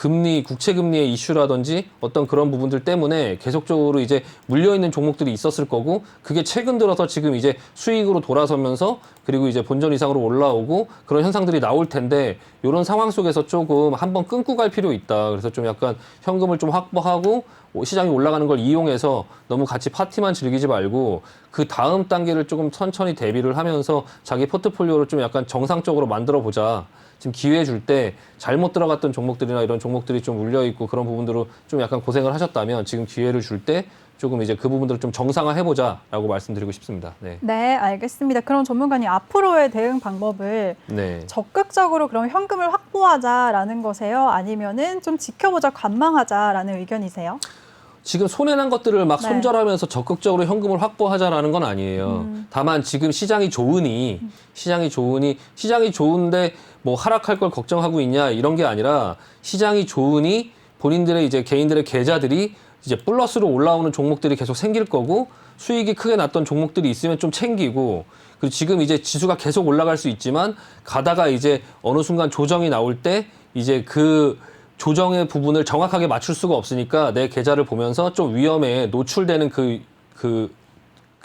국채 금리의 이슈라든지 어떤 그런 부분들 때문에 계속적으로 이제 물려있는 종목들이 있었을 거고 그게 최근 들어서 지금 이제 수익으로 돌아서면서 그리고 이제 본전 이상으로 올라오고 그런 현상들이 나올 텐데 이런 상황 속에서 조금 한번 끊고 갈 필요 있다. 그래서 좀 약간 현금을 좀 확보하고 시장이 올라가는 걸 이용해서 너무 같이 파티만 즐기지 말고 그 다음 단계를 조금 천천히 대비를 하면서 자기 포트폴리오를 좀 약간 정상적으로 만들어 보자. 지금 기회 줄 때 잘못 들어갔던 종목들이나 이런 종목들이 좀 물려있고 그런 부분들로 좀 약간 고생을 하셨다면 지금 기회를 줄 때 조금 이제 그 부분들을 좀 정상화해보자라고 말씀드리고 싶습니다. 네. 네, 알겠습니다. 그럼 전문가님 앞으로의 대응 방법을 네. 적극적으로 그럼 현금을 확보하자라는 거세요? 아니면은 좀 지켜보자, 관망하자라는 의견이세요? 지금 손해난 것들을 막 네. 손절하면서 적극적으로 현금을 확보하자라는 건 아니에요. 다만 지금 시장이 좋으니 시장이 좋은데 뭐 하락할 걸 걱정하고 있냐 이런 게 아니라 시장이 좋으니 본인들의 이제 개인들의 계좌들이 이제 플러스로 올라오는 종목들이 계속 생길 거고 수익이 크게 났던 종목들이 있으면 좀 챙기고 그리고 지금 이제 지수가 계속 올라갈 수 있지만 가다가 이제 어느 순간 조정이 나올 때 이제 그 조정의 부분을 정확하게 맞출 수가 없으니까 내 계좌를 보면서 좀 위험에 노출되는 그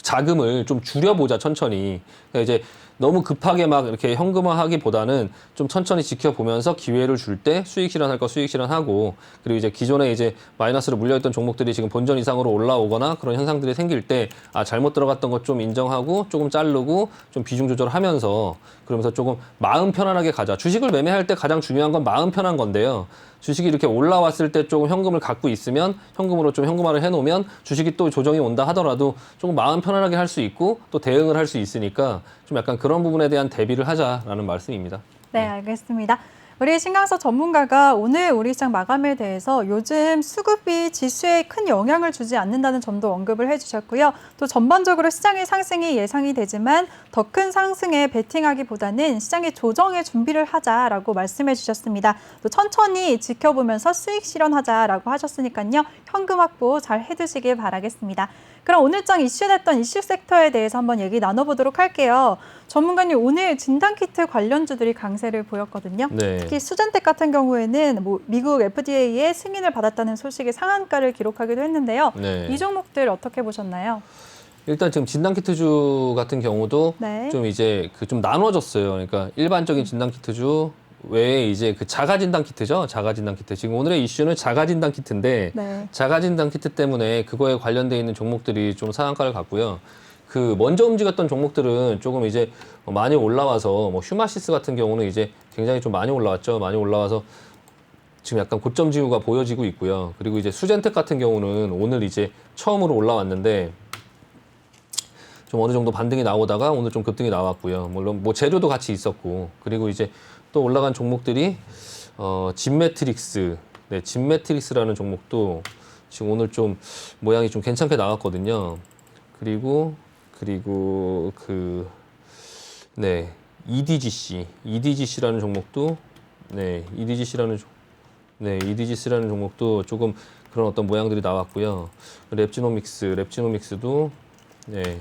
자금을 좀 줄여보자, 천천히. 그러니까 이제 너무 급하게 막 이렇게 현금화하기보다는 좀 천천히 지켜보면서 기회를 줄 때 수익 실현할 거 수익 실현하고 그리고 이제 기존에 이제 마이너스로 물려있던 종목들이 지금 본전 이상으로 올라오거나 그런 현상들이 생길 때 아, 잘못 들어갔던 것 좀 인정하고 조금 자르고 좀 비중 조절하면서 그러면서 조금 마음 편안하게 가자. 주식을 매매할 때 가장 중요한 건 마음 편한 건데요. 주식이 이렇게 올라왔을 때 조금 현금을 갖고 있으면 현금으로 좀 현금화를 해놓으면 주식이 또 조정이 온다 하더라도 조금 마음 편안하게 할 수 있고 또 대응을 할 수 있으니까 좀 약간 그런 부분에 대한 대비를 하자라는 말씀입니다. 네, 알겠습니다. 우리 신강석 전문가가 오늘 우리 시장 마감에 대해서 요즘 수급이 지수에 큰 영향을 주지 않는다는 점도 언급을 해주셨고요. 또 전반적으로 시장의 상승이 예상이 되지만 더 큰 상승에 베팅하기보다는 시장의 조정에 준비를 하자라고 말씀해 주셨습니다. 또 천천히 지켜보면서 수익 실현하자라고 하셨으니까요. 현금 확보 잘 해두시길 바라겠습니다. 그럼 오늘장 이슈됐던 이슈 섹터에 대해서 한번 얘기 나눠보도록 할게요. 전문가님, 오늘 진단키트 관련주들이 강세를 보였거든요. 네. 특히 수젠텍 같은 경우에는 뭐 미국 FDA의 승인을 받았다는 소식에 상한가를 기록하기도 했는데요. 네. 이 종목들 어떻게 보셨나요? 일단 지금 진단키트주 같은 경우도 네. 좀 이제 그 좀 나눠졌어요. 그러니까 일반적인 진단키트주 외에 이제 그 자가 진단키트죠. 자가 진단키트. 지금 오늘의 이슈는 자가 진단키트인데 네. 자가 진단키트 때문에 그거에 관련돼 있는 종목들이 좀 상한가를 갔고요. 그 먼저 움직였던 종목들은 조금 이제 많이 올라와서 뭐 휴마시스 같은 경우는 이제 굉장히 좀 많이 올라왔죠. 많이 올라와서 지금 약간 고점 징후가 보여지고 있고요. 그리고 이제 수젠텍 같은 경우는 오늘 이제 처음으로 올라왔는데 좀 어느 정도 반등이 나오다가 오늘 좀 급등이 나왔고요. 물론 뭐 재료도 같이 있었고 그리고 이제 또 올라간 종목들이 진매트릭스, 네, 진매트릭스라는 종목도 지금 오늘 좀 모양이 좀 괜찮게 나왔거든요. 그리고 네, EDGC라는 종목도 네, EDGC라는 종목도 조금 그런 어떤 모양들이 나왔고요. 랩지노믹스도 네,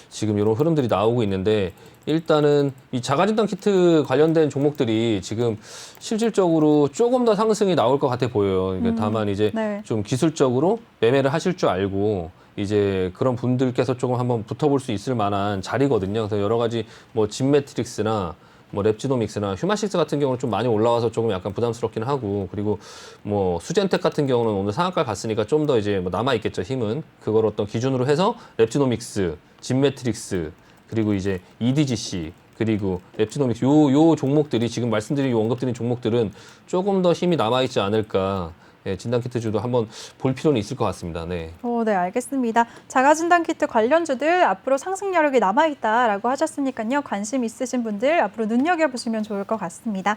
지금 이런 흐름들이 나오고 있는데 일단은 이 자가진단 키트 관련된 종목들이 지금 실질적으로 조금 더 상승이 나올 것 같아 보여요. 그러니까 다만 이제 네. 좀 기술적으로 매매를 하실 줄 알고 이제 그런 분들께서 조금 한번 붙어볼 수 있을 만한 자리거든요. 그래서 여러 가지 뭐 진매트릭스나 뭐 랩지노믹스나 휴마식스 같은 경우는 좀 많이 올라와서 조금 약간 부담스럽긴 하고 그리고 뭐 수젠텍 같은 경우는 오늘 상한가 갔으니까 좀 더 이제 뭐 남아 있겠죠. 힘은 그걸 어떤 기준으로 해서 랩지노믹스, 진매트릭스 그리고 이제 EDGC 그리고 랩지노믹스 요 종목들이 지금 말씀드린 언급드린 종목들은 조금 더 힘이 남아 있지 않을까. 예, 진단키트주도 한번 볼 필요는 있을 것 같습니다. 네. 네, 알겠습니다. 자가진단키트 관련주들 앞으로 상승 여력이 남아있다라고 하셨으니까요. 관심 있으신 분들 앞으로 눈여겨보시면 좋을 것 같습니다.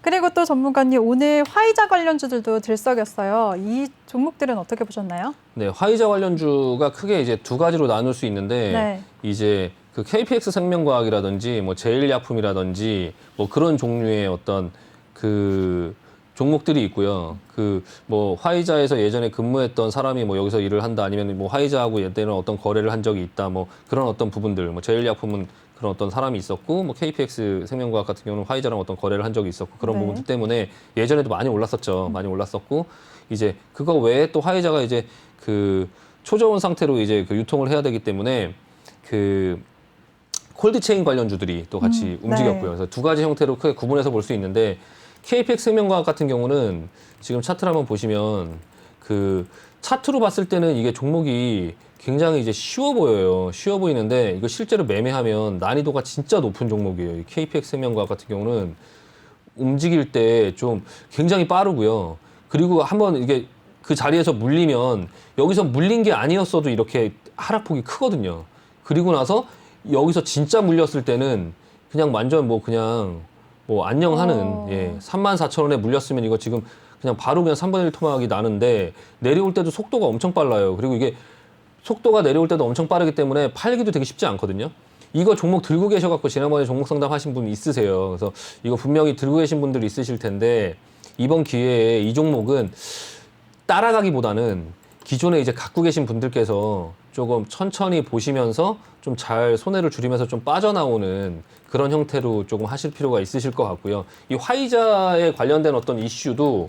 그리고 또 전문가님, 오늘 화이자 관련주들도 들썩였어요. 이 종목들은 어떻게 보셨나요? 네, 화이자 관련주가 크게 이제 두 가지로 나눌 수 있는데 네. 이제 그 KPX 생명과학이라든지 뭐 제일약품이라든지 뭐 그런 종류의 어떤 그 종목들이 있고요. 그 뭐 화이자에서 예전에 근무했던 사람이 뭐 여기서 일을 한다 아니면 뭐 화이자하고 예전에 어떤 거래를 한 적이 있다 뭐 그런 어떤 부분들 뭐 제일약품은 그런 어떤 사람이 있었고 뭐 KPX 생명과학 같은 경우는 화이자랑 어떤 거래를 한 적이 있었고 그런 네. 부분들 때문에 예전에도 많이 올랐었죠. 많이 올랐었고 이제 그거 외에 또 화이자가 이제 그 초저온 상태로 이제 그 유통을 해야 되기 때문에 그 콜드체인 관련주들이 또 같이 움직였고요. 네. 그래서 두 가지 형태로 크게 구분해서 볼 수 있는데 KPX 생명과학 같은 경우는 지금 차트를 한번 보시면 그 차트로 봤을 때는 이게 종목이 굉장히 이제 쉬워 보여요. 쉬워 보이는데 이거 실제로 매매하면 난이도가 진짜 높은 종목이에요. 이 KPX 생명과학 같은 경우는 움직일 때 좀 굉장히 빠르고요. 그리고 한번 이게 그 자리에서 물리면 여기서 물린 게 아니었어도 이렇게 하락폭이 크거든요. 그리고 나서 여기서 진짜 물렸을 때는 그냥 완전 뭐 그냥 뭐 안녕하는 34,000원에 물렸으면 이거 지금 그냥 바로 그냥 3분의 1 토막이 나는데 내려올 때도 속도가 엄청 빨라요. 그리고 이게 속도가 내려올 때도 엄청 빠르기 때문에 팔기도 되게 쉽지 않거든요. 이거 종목 들고 계셔갖고 지난번에 종목 상담 하신 분 있으세요. 그래서 이거 분명히 들고 계신 분들 있으실 텐데 이번 기회에 이 종목은 따라가기보다는 기존에 이제 갖고 계신 분들께서 조금 천천히 보시면서 좀 잘 손해를 줄이면서 좀 빠져나오는 그런 형태로 조금 하실 필요가 있으실 것 같고요. 이 화이자에 관련된 어떤 이슈도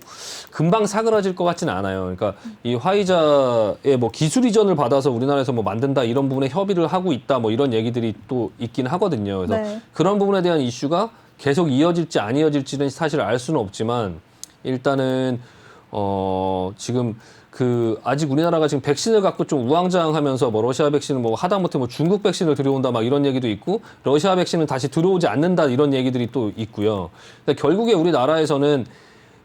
금방 사그라질 것 같지는 않아요. 그러니까 이 화이자의 뭐 기술 이전을 받아서 우리나라에서 뭐 만든다 이런 부분에 협의를 하고 있다 뭐 이런 얘기들이 또 있긴 하거든요. 그래서 네. 그런 부분에 대한 이슈가 계속 이어질지 안 이어질지는 사실 알 수는 없지만 일단은 지금 아직 우리나라가 지금 백신을 갖고 좀 우왕좌왕하면서 뭐 러시아 백신은 뭐 하다못해 뭐 중국 백신을 들여온다 막 이런 얘기도 있고 러시아 백신은 다시 들어오지 않는다 이런 얘기들이 또 있고요. 그러니까 결국에 우리나라에서는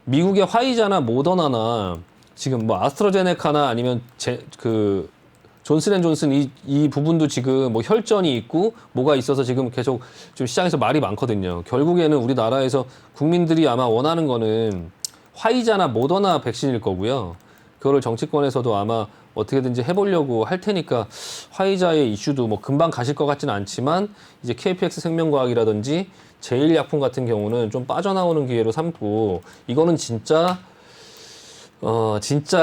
미국의 화이자나 모더나나 지금 뭐 아스트라제네카나 아니면 존슨앤존슨 이 부분도 지금 뭐 혈전이 있고 뭐가 있어서 지금 계속 좀 시장에서 말이 많거든요. 결국에는 우리나라에서 국민들이 아마 원하는 거는 화이자나 모더나 백신일 거고요. 그거를 정치권에서도 아마 어떻게든지 해보려고 할 테니까 화이자의 이슈도 뭐 금방 가실 것 같지는 않지만 이제 KPX 생명과학이라든지 제일약품 같은 경우는 좀 빠져나오는 기회로 삼고 이거는 진짜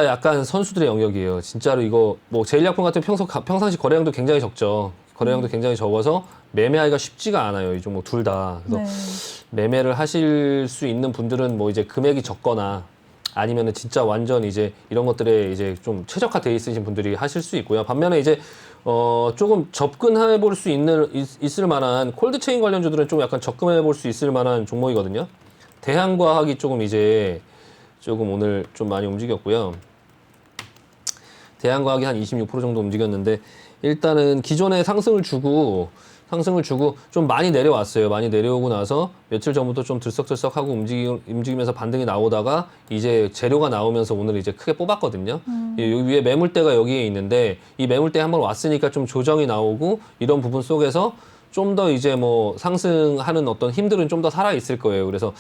약간 선수들의 영역이에요. 진짜로 이거 뭐 제일약품 같은 평상시 거래량도 굉장히 적죠. 거래량도 굉장히 적어서 매매하기가 쉽지가 않아요. 이 종목 둘 다. 그래서 매매를 하실 수 있는 분들은 뭐 이제 금액이 적거나 아니면은 진짜 완전 이제 이런 것들에 이제 좀 최적화되어 있으신 분들이 하실 수 있고요. 반면에 이제 조금 접근해 볼 수 있을 만한 콜드체인 관련주들은 좀 약간 접근해 볼 수 있을 만한 종목이거든요. 대한과학이 조금 오늘 좀 많이 움직였고요. 대한과학이 한 26% 정도 움직였는데 일단은 기존에 상승을 주고 좀 많이 내려왔어요. 많이 내려오고 나서 며칠 전부터 좀 들썩들썩하고 움직이면서 반등이 나오다가 이제 재료가 나오면서 오늘 이제 크게 뽑았거든요. 여기 위에 매물대가 여기에 있는데 이 매물대 한번 왔으니까 좀 조정이 나오고 이런 부분 속에서 좀 더 이제 뭐 상승하는 어떤 힘들은 좀 더 살아 있을 거예요. 그래서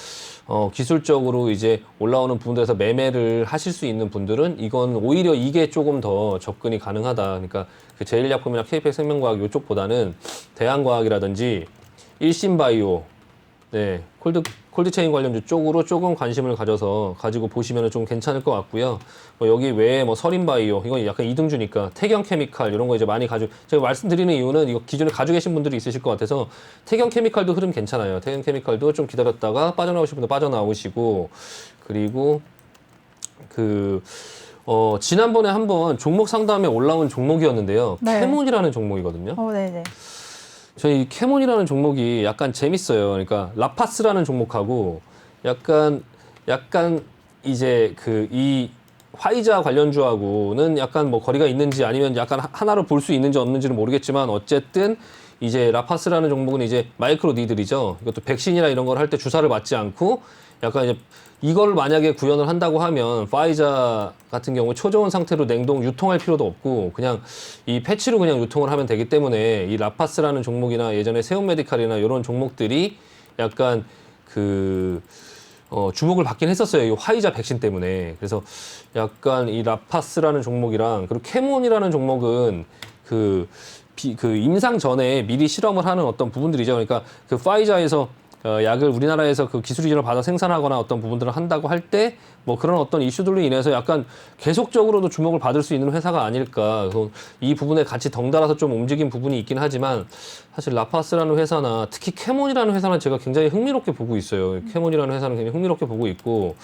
기술적으로 이제 올라오는 부분들에서 매매를 하실 수 있는 분들은 이건 오히려 이게 조금 더 접근이 가능하다. 그러니까 그 제일약품이나 KPX 생명과학 이쪽보다는 대한과학이라든지 일신바이오, 콜드체인 관련주 쪽으로 조금 관심을 가지고 보시면 좀 괜찮을 것 같고요. 뭐 여기 외에 뭐 서린바이오, 이건 약간 이등주니까 태경케미칼 이런 거 이제 많이 제가 말씀드리는 이유는 이거 기존에 가지고 계신 분들이 있으실 것 같아서 태경케미칼도 흐름 괜찮아요. 태경케미칼도 좀 기다렸다가 빠져나오실 분들 빠져나오시고 그리고 지난번에 한번 종목 상담에 올라온 종목이었는데요. 네. 캐몬이라는 종목이거든요. 네네. 저희 캐몬이라는 종목이 약간 재밌어요. 그러니까 라파스라는 종목하고 약간 이제 이 화이자 관련주하고는 약간 뭐 거리가 있는지 아니면 약간 하나로 볼 수 있는지 없는지는 모르겠지만 어쨌든 이제 라파스라는 종목은 이제 마이크로 니들이죠. 이것도 백신이나 이런 걸 할 때 주사를 맞지 않고 약간 이제 이걸 만약에 구현을 한다고 하면 파이자 같은 경우 초저온 상태로 냉동 유통할 필요도 없고 그냥 이 패치로 그냥 유통을 하면 되기 때문에 이 라파스라는 종목이나 예전에 세움메디칼이나 이런 종목들이 약간 주목을 받긴 했었어요. 이 화이자 백신 때문에. 그래서 약간 이 라파스라는 종목이랑 그리고 캐몬이라는 종목은 임상 전에 미리 실험을 하는 어떤 부분들이죠. 그러니까 그 파이자에서 약을 우리나라에서 그 기술 이전을 받아 생산하거나 어떤 부분들을 한다고 할 때 뭐 그런 어떤 이슈들로 인해서 약간 계속적으로도 주목을 받을 수 있는 회사가 아닐까. 그래서 이 부분에 같이 덩달아서 좀 움직인 부분이 있긴 하지만 사실 라파스라는 회사나 특히 캐몬이라는 회사는 제가 굉장히 흥미롭게 보고 있어요. 캐몬이라는 회사는 굉장히 흥미롭게 보고 있고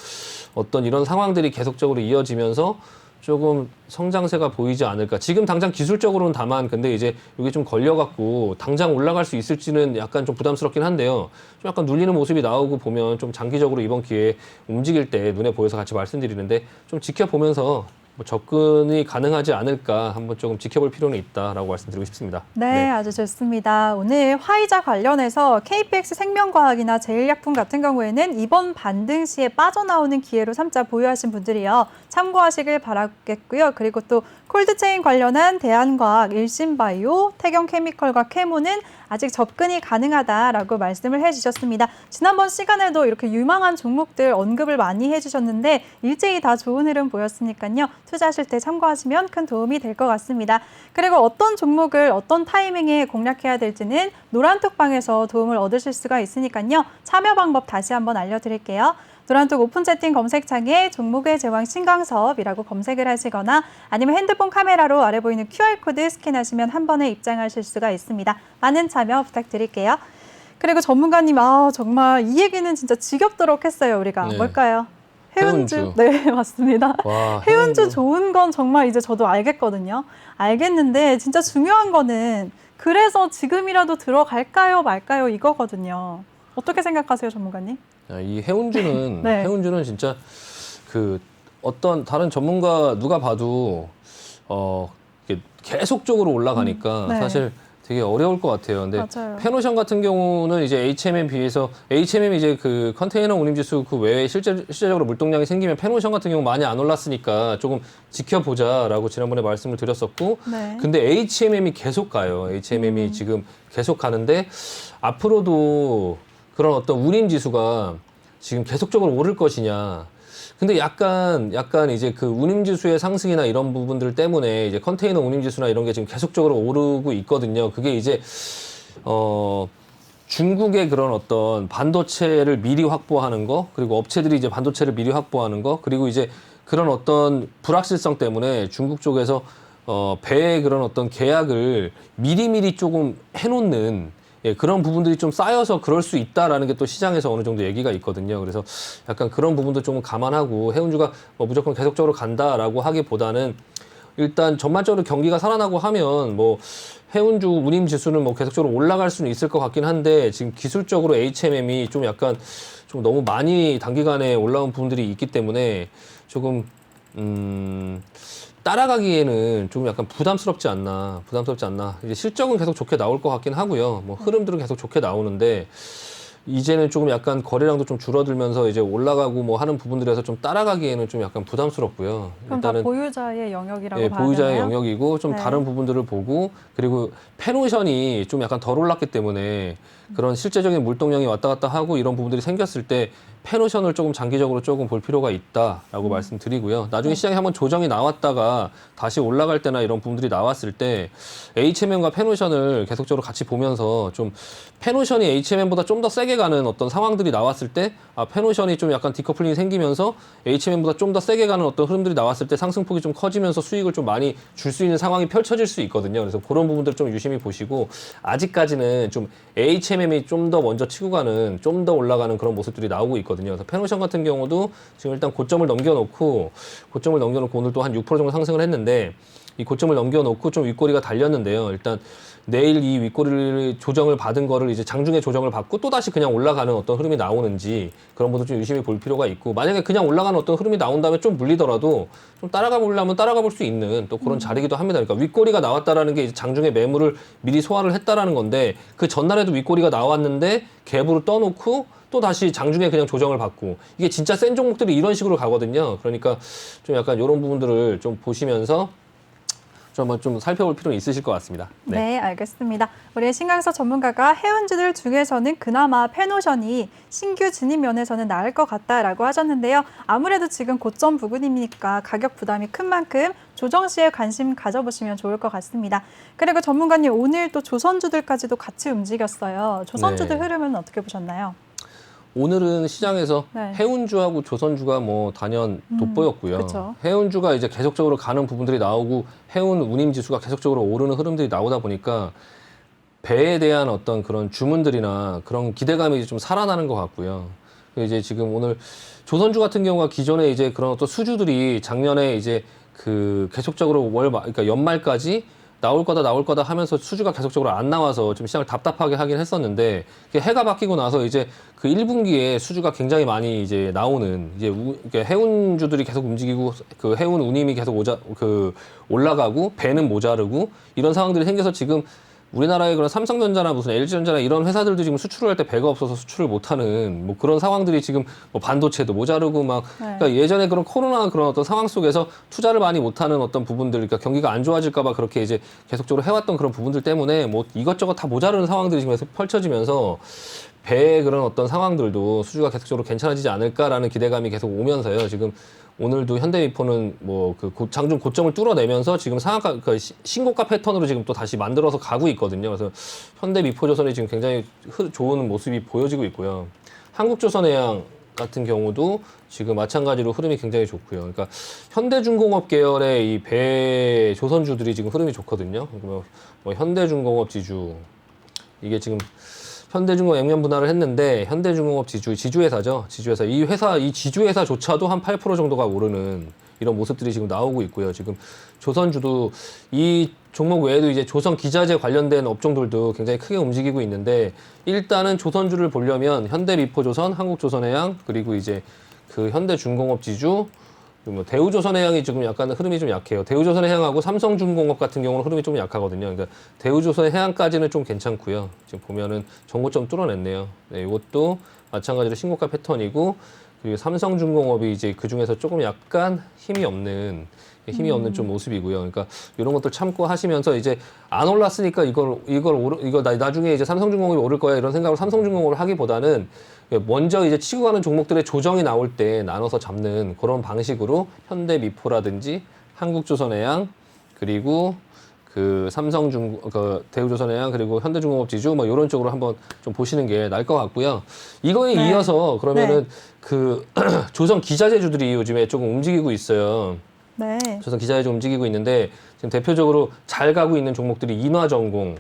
어떤 이런 상황들이 계속적으로 이어지면서 조금 성장세가 보이지 않을까. 지금 당장 기술적으로는 다만 근데 이제 이게 좀 걸려갖고 당장 올라갈 수 있을지는 약간 좀 부담스럽긴 한데요. 좀 약간 눌리는 모습이 나오고 보면 좀 장기적으로 이번 기회에 움직일 때 눈에 보여서 같이 말씀드리는데 좀 지켜보면서 뭐 접근이 가능하지 않을까 한번 조금 지켜볼 필요는 있다라고 말씀드리고 싶습니다. 네, 아주 좋습니다. 오늘 화이자 관련해서 KPX 생명과학이나 제일약품 같은 경우에는 이번 반등 시에 빠져나오는 기회로 삼자 보유하신 분들이요. 참고하시길 바라겠고요. 그리고 또 콜드체인 관련한 대한과학, 일신바이오, 태경케미컬과 케모는 아직 접근이 가능하다라고 말씀을 해주셨습니다. 지난번 시간에도 이렇게 유망한 종목들 언급을 많이 해주셨는데 일제히 다 좋은 흐름 보였으니까요. 투자하실 때 참고하시면 큰 도움이 될 것 같습니다. 그리고 어떤 종목을 어떤 타이밍에 공략해야 될지는 노란톡방에서 도움을 얻으실 수가 있으니까요. 참여 방법 다시 한번 알려드릴게요. 노란톡 오픈 채팅 검색창에 종목의 제왕 신광섭이라고 검색을 하시거나 아니면 핸드폰 카메라로 아래 보이는 QR코드 스캔하시면 한 번에 입장하실 수가 있습니다. 많은 참여 부탁드릴게요. 그리고 전문가님, 정말 이 얘기는 진짜 지겹도록 했어요, 우리가. 네. 뭘까요? 해운주. 해운주. 네, 맞습니다. 와, 해운주 좋은 건 정말 이제 저도 알겠거든요. 알겠는데 진짜 중요한 거는 그래서 지금이라도 들어갈까요, 말까요 이거거든요. 어떻게 생각하세요, 전문가님? 이 해운주는 네. 해운주는 진짜 그 어떤 다른 전문가 누가 봐도 이게 계속적으로 올라가니까 네. 사실 되게 어려울 것 같아요. 근데 맞아요. 페노션 같은 경우는 이제 HMM 비해서 HMM 이제 그 컨테이너 운임지수 그 외에 실제적으로 물동량이 생기면 페노션 같은 경우 많이 안 올랐으니까 조금 지켜보자라고 지난번에 말씀을 드렸었고, 네. 근데 HMM이 계속 가요. HMM이 지금 계속 가는데 앞으로도 그런 어떤 운임지수가 지금 계속적으로 오를 것이냐. 근데 약간 이제 그 운임지수의 상승이나 이런 부분들 때문에 이제 컨테이너 운임지수나 이런 게 지금 계속적으로 오르고 있거든요. 그게 이제, 중국의 그런 어떤 반도체를 미리 확보하는 거, 그리고 업체들이 이제 반도체를 미리 확보하는 거, 그리고 이제 그런 어떤 불확실성 때문에 중국 쪽에서, 배의 그런 어떤 계약을 미리미리 조금 해놓는 그런 부분들이 좀 쌓여서 그럴 수 있다라는 게 또 시장에서 어느 정도 얘기가 있거든요. 그래서 약간 그런 부분도 조금 감안하고 해운주가 뭐 무조건 계속적으로 간다라고 하기보다는 일단 전반적으로 경기가 살아나고 하면 뭐 해운주 운임 지수는 뭐 계속적으로 올라갈 수는 있을 것 같긴 한데 지금 기술적으로 HMM이 좀 약간 좀 너무 많이 단기간에 올라온 부분들이 있기 때문에 조금 따라가기에는 좀 약간 부담스럽지 않나. 이제 실적은 계속 좋게 나올 것 같긴 하고요. 뭐 흐름들은 계속 좋게 나오는데 이제는 조금 약간 거래량도 좀 줄어들면서 이제 올라가고 뭐 하는 부분들에서 좀 따라가기에는 좀 약간 부담스럽고요. 그럼 다 보유자의 영역이라고 봐야 보유자의 되나요? 영역이고 좀 네. 다른 부분들을 보고 그리고 페노션이 좀 약간 덜 올랐기 때문에 그런 실제적인 물동량이 왔다 갔다 하고 이런 부분들이 생겼을 때 페노션을 조금 장기적으로 조금 볼 필요가 있다라고 말씀드리고요. 나중에 시장에 한번 조정이 나왔다가 다시 올라갈 때나 이런 부분들이 나왔을 때 HMM과 페노션을 계속적으로 같이 보면서 좀 페노션이 HMM보다 좀 더 세게 가는 어떤 상황들이 나왔을 때 페노션이 좀 약간 디커플링이 생기면서 HMM보다 좀 더 세게 가는 어떤 흐름들이 나왔을 때 상승폭이 좀 커지면서 수익을 좀 많이 줄 수 있는 상황이 펼쳐질 수 있거든요. 그래서 그런 부분들 좀 유심히 보시고 아직까지는 좀 HMM이 좀 더 먼저 치고 가는 좀 더 올라가는 그런 모습들이 나오고 있거든요. 그래서 페노션 같은 경우도 지금 일단 고점을 넘겨놓고 오늘 또 한 6% 정도 상승을 했는데 이 고점을 넘겨놓고 좀 윗꼬리가 달렸는데요. 일단 내일 이 윗꼬리를 조정을 받은 거를 이제 장중에 조정을 받고 또 다시 그냥 올라가는 어떤 흐름이 나오는지 그런 것도 좀 유심히 볼 필요가 있고 만약에 그냥 올라가는 어떤 흐름이 나온 다음에 좀 물리더라도 좀 따라가 보려면 따라가 볼 수 있는 또 그런 자리기도 합니다. 그러니까 윗꼬리가 나왔다라는 게 이제 장중에 매물을 미리 소화를 했다라는 건데 그 전날에도 윗꼬리가 나왔는데 갭으로 떠놓고 또 다시 장중에 그냥 조정을 받고 이게 진짜 센 종목들이 이런 식으로 가거든요. 그러니까 좀 약간 이런 부분들을 좀 보시면서 좀 한번 좀 살펴볼 필요는 있으실 것 같습니다. 네, 알겠습니다. 우리 신강석 전문가가 해운주들 중에서는 그나마 페노션이 신규 진입 면에서는 나을 것 같다라고 하셨는데요. 아무래도 지금 고점 부근이니까 가격 부담이 큰 만큼 조정 시에 관심 가져보시면 좋을 것 같습니다. 그리고 전문가님 오늘 또 조선주들까지도 같이 움직였어요. 조선주들 네. 흐름은 어떻게 보셨나요? 오늘은 시장에서 네. 해운주하고 조선주가 뭐 단연 돋보였고요. 그쵸. 해운주가 이제 계속적으로 가는 부분들이 나오고 해운 운임 지수가 계속적으로 오르는 흐름들이 나오다 보니까 배에 대한 어떤 그런 주문들이나 그런 기대감이 좀 살아나는 것 같고요. 이제 지금 오늘 조선주 같은 경우가 기존에 이제 그런 어떤 수주들이 작년에 이제 그 계속적으로 그러니까 연말까지 나올 거다 하면서 수주가 계속적으로 안 나와서 좀 시장을 답답하게 하긴 했었는데 해가 바뀌고 나서 이제 그 1분기에 수주가 굉장히 많이 이제 나오는 이제 해운주들이 계속 움직이고 그 해운 운임이 계속 올라가고 배는 모자르고 이런 상황들이 생겨서 지금 우리나라의 그런 삼성전자나 무슨 LG전자나 이런 회사들도 지금 수출을 할 때 배가 없어서 수출을 못하는 뭐 그런 상황들이 지금 뭐 반도체도 모자르고 막 그러니까 예전에 그런 코로나 그런 어떤 상황 속에서 투자를 많이 못하는 어떤 부분들, 그러니까 경기가 안 좋아질까봐 그렇게 이제 계속적으로 해왔던 그런 부분들 때문에 뭐 이것저것 다 모자르는 상황들이 지금 계속 펼쳐지면서 배의 그런 어떤 상황들도 수주가 계속적으로 괜찮아지지 않을까라는 기대감이 계속 오면서요. 지금 오늘도 현대미포는 뭐 그 장중 고점을 뚫어내면서 지금 상한가 그 신고가 패턴으로 지금 또 다시 만들어서 가고 있거든요. 그래서 현대미포조선이 지금 굉장히 좋은 모습이 보여지고 있고요. 한국조선해양 같은 경우도 지금 마찬가지로 흐름이 굉장히 좋고요. 그러니까 현대중공업 계열의 이 배 조선주들이 지금 흐름이 좋거든요. 뭐 현대중공업 지주 이게 지금 현대중공업 액면 분할을 했는데 현대중공업 지주회사죠. 지주회사. 이 지주회사조차도 한 8% 정도가 오르는 이런 모습들이 지금 나오고 있고요. 지금 조선주도 이 종목 외에도 이제 조선 기자재 관련된 업종들도 굉장히 크게 움직이고 있는데 일단은 조선주를 보려면 현대미포조선, 한국조선해양 그리고 이제 그 현대중공업 지주 뭐 대우조선해양이 지금 약간 흐름이 좀 약해요. 대우조선해양하고 삼성중공업 같은 경우는 흐름이 좀 약하거든요. 그러니까 대우조선해양까지는 좀 괜찮고요. 지금 보면은 정고점 뚫어냈네요. 네, 이것도 마찬가지로 신고가 패턴이고 그리고 삼성중공업이 이제 그 중에서 조금 약간 힘이 없는 좀 모습이고요. 그러니까 이런 것들 참고 하시면서 이제 안 올랐으니까 이거 나중에 이제 삼성중공업이 오를 거야 이런 생각으로 삼성중공업을 하기보다는 먼저 이제 치고 가는 종목들의 조정이 나올 때 나눠서 잡는 그런 방식으로 현대미포라든지 한국조선해양 그리고 그 대우조선해양 그리고 현대중공업 지주 뭐 이런 쪽으로 한번 좀 보시는 게 나을 것 같고요. 이거에 이어서 그러면은 그 조선 기자재주들이 요즘에 조금 움직이고 있어요. 네. 조선 기자재주 움직이고 있는데 지금 대표적으로 잘 가고 있는 종목들이 인화전공,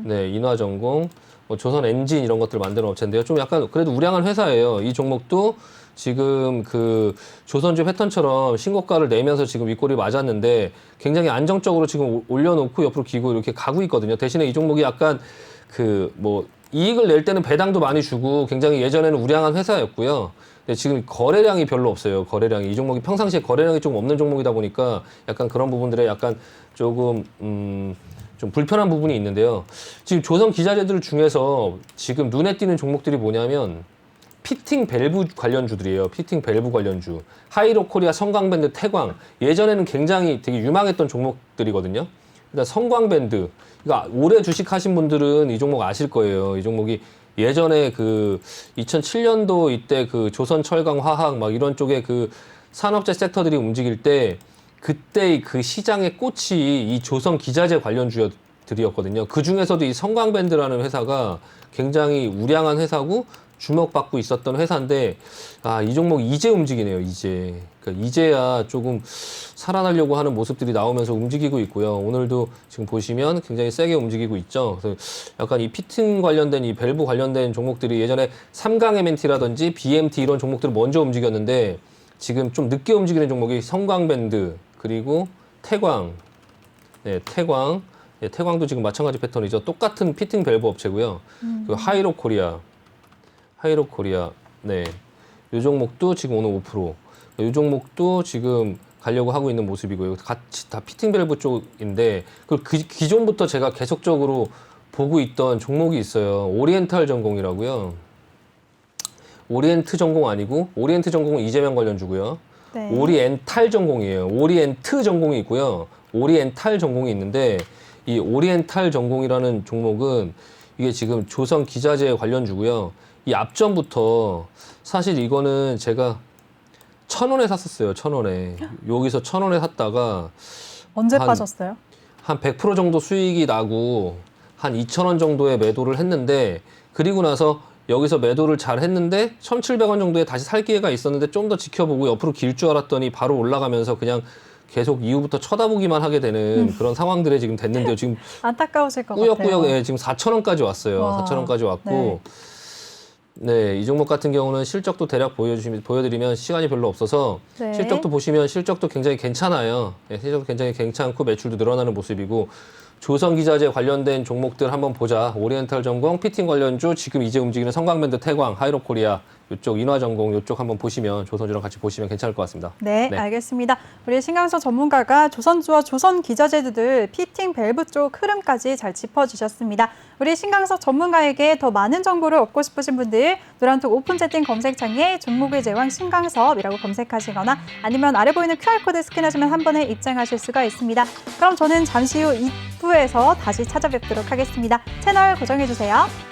네, 인화전공, 뭐 조선 엔진 이런 것들 만드는 업체인데요. 좀 약간 그래도 우량한 회사예요. 이 종목도 지금 그 조선주 패턴처럼 신고가를 내면서 지금 윗골이 맞았는데 굉장히 안정적으로 지금 올려놓고 옆으로 기고 이렇게 가고 있거든요. 대신에 이 종목이 약간 그 뭐 이익을 낼 때는 배당도 많이 주고 굉장히 예전에는 우량한 회사였고요. 근데 지금 거래량이 별로 없어요. 거래량이. 이 종목이 평상시에 거래량이 좀 없는 종목이다 보니까 약간 그런 부분들에 약간 조금 좀 불편한 부분이 있는데요. 지금 조선 기자재들 중에서 지금 눈에 띄는 종목들이 뭐냐면 피팅 밸브 관련주들이에요. 피팅 밸브 관련주. 하이로 코리아, 성광밴드, 태광. 예전에는 굉장히 되게 유망했던 종목들이거든요. 일단 성광밴드. 그러니까 오래 주식하신 분들은 이 종목 아실 거예요. 이 종목이 예전에 그 2007년도 이때 그 조선철강화학 막 이런 쪽에 그 산업재 섹터들이 움직일 때 그때 그 시장의 꽃이 이 조선 기자재 관련주들이었거든요. 그 중에서도 이 성광밴드라는 회사가 굉장히 우량한 회사고 주목받고 있었던 회사인데 이 종목 이제 움직이네요. 이제. 그러니까 이제야 조금 살아나려고 하는 모습들이 나오면서 움직이고 있고요. 오늘도 지금 보시면 굉장히 세게 움직이고 있죠. 그래서 약간 이 피팅 관련된 이 밸브 관련된 종목들이 예전에 삼강 MNT라든지 BMT 이런 종목들을 먼저 움직였는데 지금 좀 늦게 움직이는 종목이 성광밴드 그리고 태광. 네, 태광. 네, 태광도 지금 마찬가지 패턴이죠. 똑같은 피팅 밸브 업체고요. 그 하이로 코리아. 네. 이 종목도 지금 오늘 5%. 이 종목도 지금 가려고 하고 있는 모습이고요. 같이 다 피팅 밸브 쪽인데, 그 기존부터 제가 계속적으로 보고 있던 종목이 있어요. 오리엔탈 전공이라고요. 오리엔트 전공 아니고, 오리엔트 전공은 이재명 관련주고요. 네. 오리엔탈 전공이에요. 오리엔트 전공이 있고요. 오리엔탈 전공이 있는데, 이 오리엔탈 전공이라는 종목은 이게 지금 조선 기자재 관련주고요. 이 앞전부터 사실 이거는 제가 1,000원에 샀었어요. 1,000원에. 여기서 1,000원에 샀다가 언제 빠졌어요? 한 100% 정도 수익이 나고 한 2,000원 정도에 매도를 했는데 그리고 나서 여기서 매도를 잘 했는데 1,700원 정도에 다시 살 기회가 있었는데 좀 더 지켜보고 옆으로 길 줄 알았더니 바로 올라가면서 그냥 계속 이후부터 쳐다보기만 하게 되는 그런 상황들에 지금 됐는데요. 지금 안타까우실 것 꾸역꾸역 같아요. 예, 지금 4,000원까지 왔어요. 와, 4,000원까지 왔고 네, 이 종목 같은 경우는 실적도 대략 보여드리면 시간이 별로 없어서 네. 실적도 보시면 실적도 굉장히 괜찮아요. 네, 실적도 굉장히 괜찮고 매출도 늘어나는 모습이고 조선기자재 관련된 종목들 한번 보자. 오리엔탈 전공, 피팅 관련주, 지금 이제 움직이는 성광밴드, 태광, 하이로코리아 이쪽 인화전공 이쪽 한번 보시면 조선주랑 같이 보시면 괜찮을 것 같습니다. 네, 알겠습니다. 우리 신강석 전문가가 조선주와 조선기자재들, 피팅 밸브 쪽 흐름까지 잘 짚어주셨습니다. 우리 신강석 전문가에게 더 많은 정보를 얻고 싶으신 분들 노란톡 오픈 채팅 검색창에 종목의 제왕 신강섭이라고 검색하시거나 아니면 아래 보이는 QR코드 스캔하시면 한 번에 입장하실 수가 있습니다. 그럼 저는 잠시 후 2부에서 다시 찾아뵙도록 하겠습니다. 채널 고정해주세요.